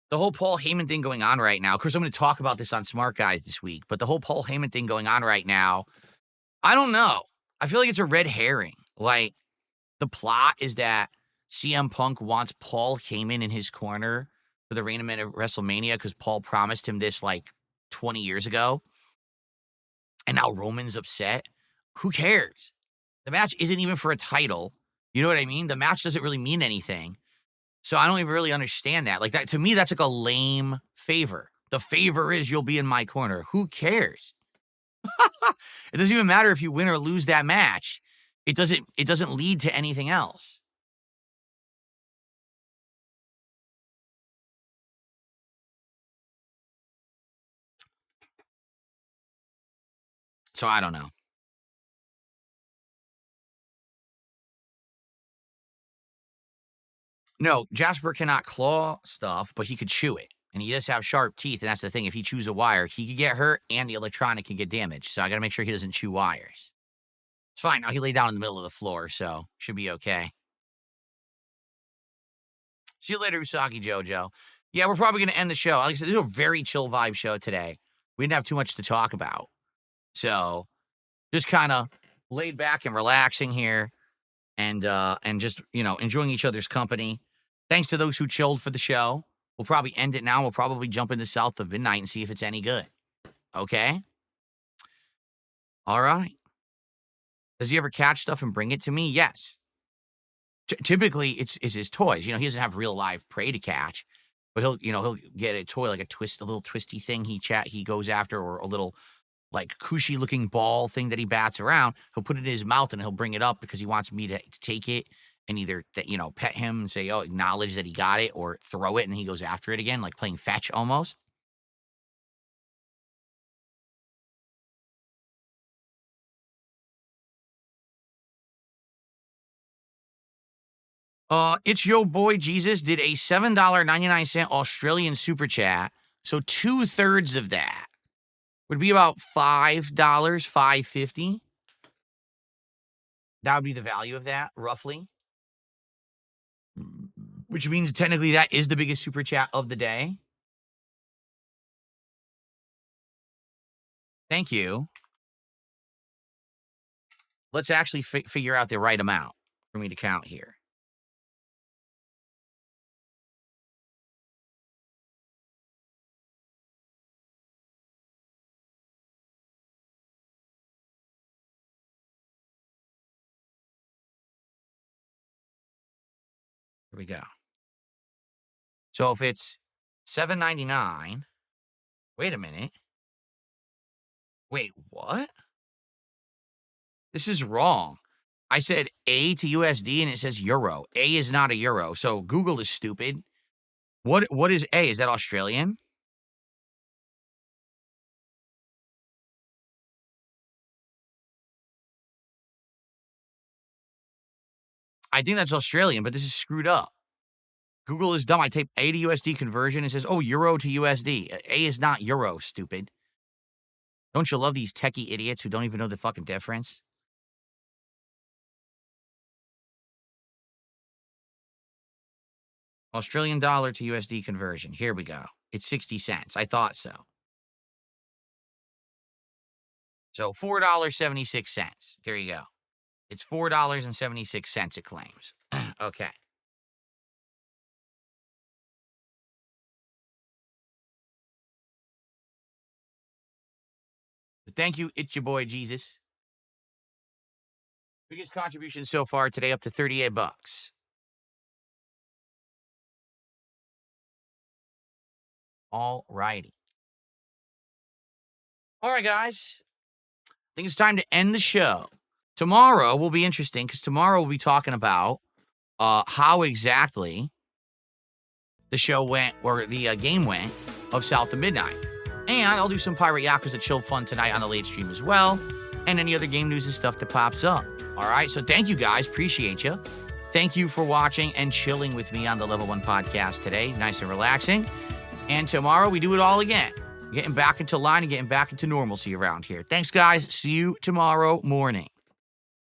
the whole Paul Heyman thing going on right now. Of course, I'm going to talk about this on Smart Guys this week, but the whole Paul Heyman thing going on right now, I don't know. I feel like it's a red herring. Like, the plot is that CM Punk wants Paul Heyman in his corner for the main event of WrestleMania because Paul promised him this like 20 years ago. And now Roman's upset. Who cares? The match isn't even for a title. You know what I mean? The match doesn't really mean anything. So I don't even really understand that. Like, that to me, that's like a lame favor. The favor is you'll be in my corner. Who cares? It doesn't even matter if you win or lose that match. It doesn't lead to anything else. So I don't know. No, Jasper cannot claw stuff, but he could chew it. And he does have sharp teeth, and that's the thing. If he chews a wire, he could get hurt and the electronic can get damaged. So I got to make sure he doesn't chew wires. It's fine. Now he laid down in the middle of the floor, so should be okay. See you later, Usagi Jojo. Yeah, we're probably going to end the show. Like I said, this is a very chill vibe show today. We didn't have too much to talk about. So just kind of laid back and relaxing here and just, enjoying each other's company. Thanks to those who chilled for the show. We'll probably end it now. We'll probably jump into South of Midnight and see if it's any good. Okay? All right. Does he ever catch stuff and bring it to me? Yes. Typically, it's his toys. He doesn't have real live prey to catch, but he'll get a toy, like a little twisty thing he goes after, or a little like cushy looking ball thing that he bats around. He'll put it in his mouth and he'll bring it up because he wants me to take it and either pet him and say, acknowledge that he got it, or throw it and he goes after it again, like playing fetch almost. It's your boy Jesus did a $7.99 Australian super chat. So 2/3 of that would be about $5, $5.50. That would be the value of that, roughly. Which means technically that is the biggest super chat of the day. Thank you. Let's actually figure out the right amount for me to count here. Here we go. So if it's $7.99, wait a minute. Wait, what? This is wrong. I said A to USD and it says euro. A is not a euro. So Google is stupid. What is A? Is that Australian? I think that's Australian, but this is screwed up. Google is dumb. I type A to USD conversion. It says, euro to USD. A is not euro, stupid. Don't you love these techie idiots who don't even know the fucking difference? Australian dollar to USD conversion. Here we go. It's 60 cents. I thought so. So $4.76. There you go. It's $4.76 it claims. Okay. Thank you, it's your boy Jesus. Biggest contribution so far today, up to $38. All righty. All right, guys. I think it's time to end the show. Tomorrow will be interesting because tomorrow we'll be talking about how exactly the show went, or the game went, of South of Midnight. And I'll do some Pirate Yakuza chill fun tonight on the late stream as well, and any other game news and stuff that pops up. All right, so thank you guys. Appreciate you. Thank you for watching and chilling with me on the Level 1 podcast today. Nice and relaxing. And tomorrow we do it all again. Getting back into line and getting back into normalcy around here. Thanks, guys. See you tomorrow morning.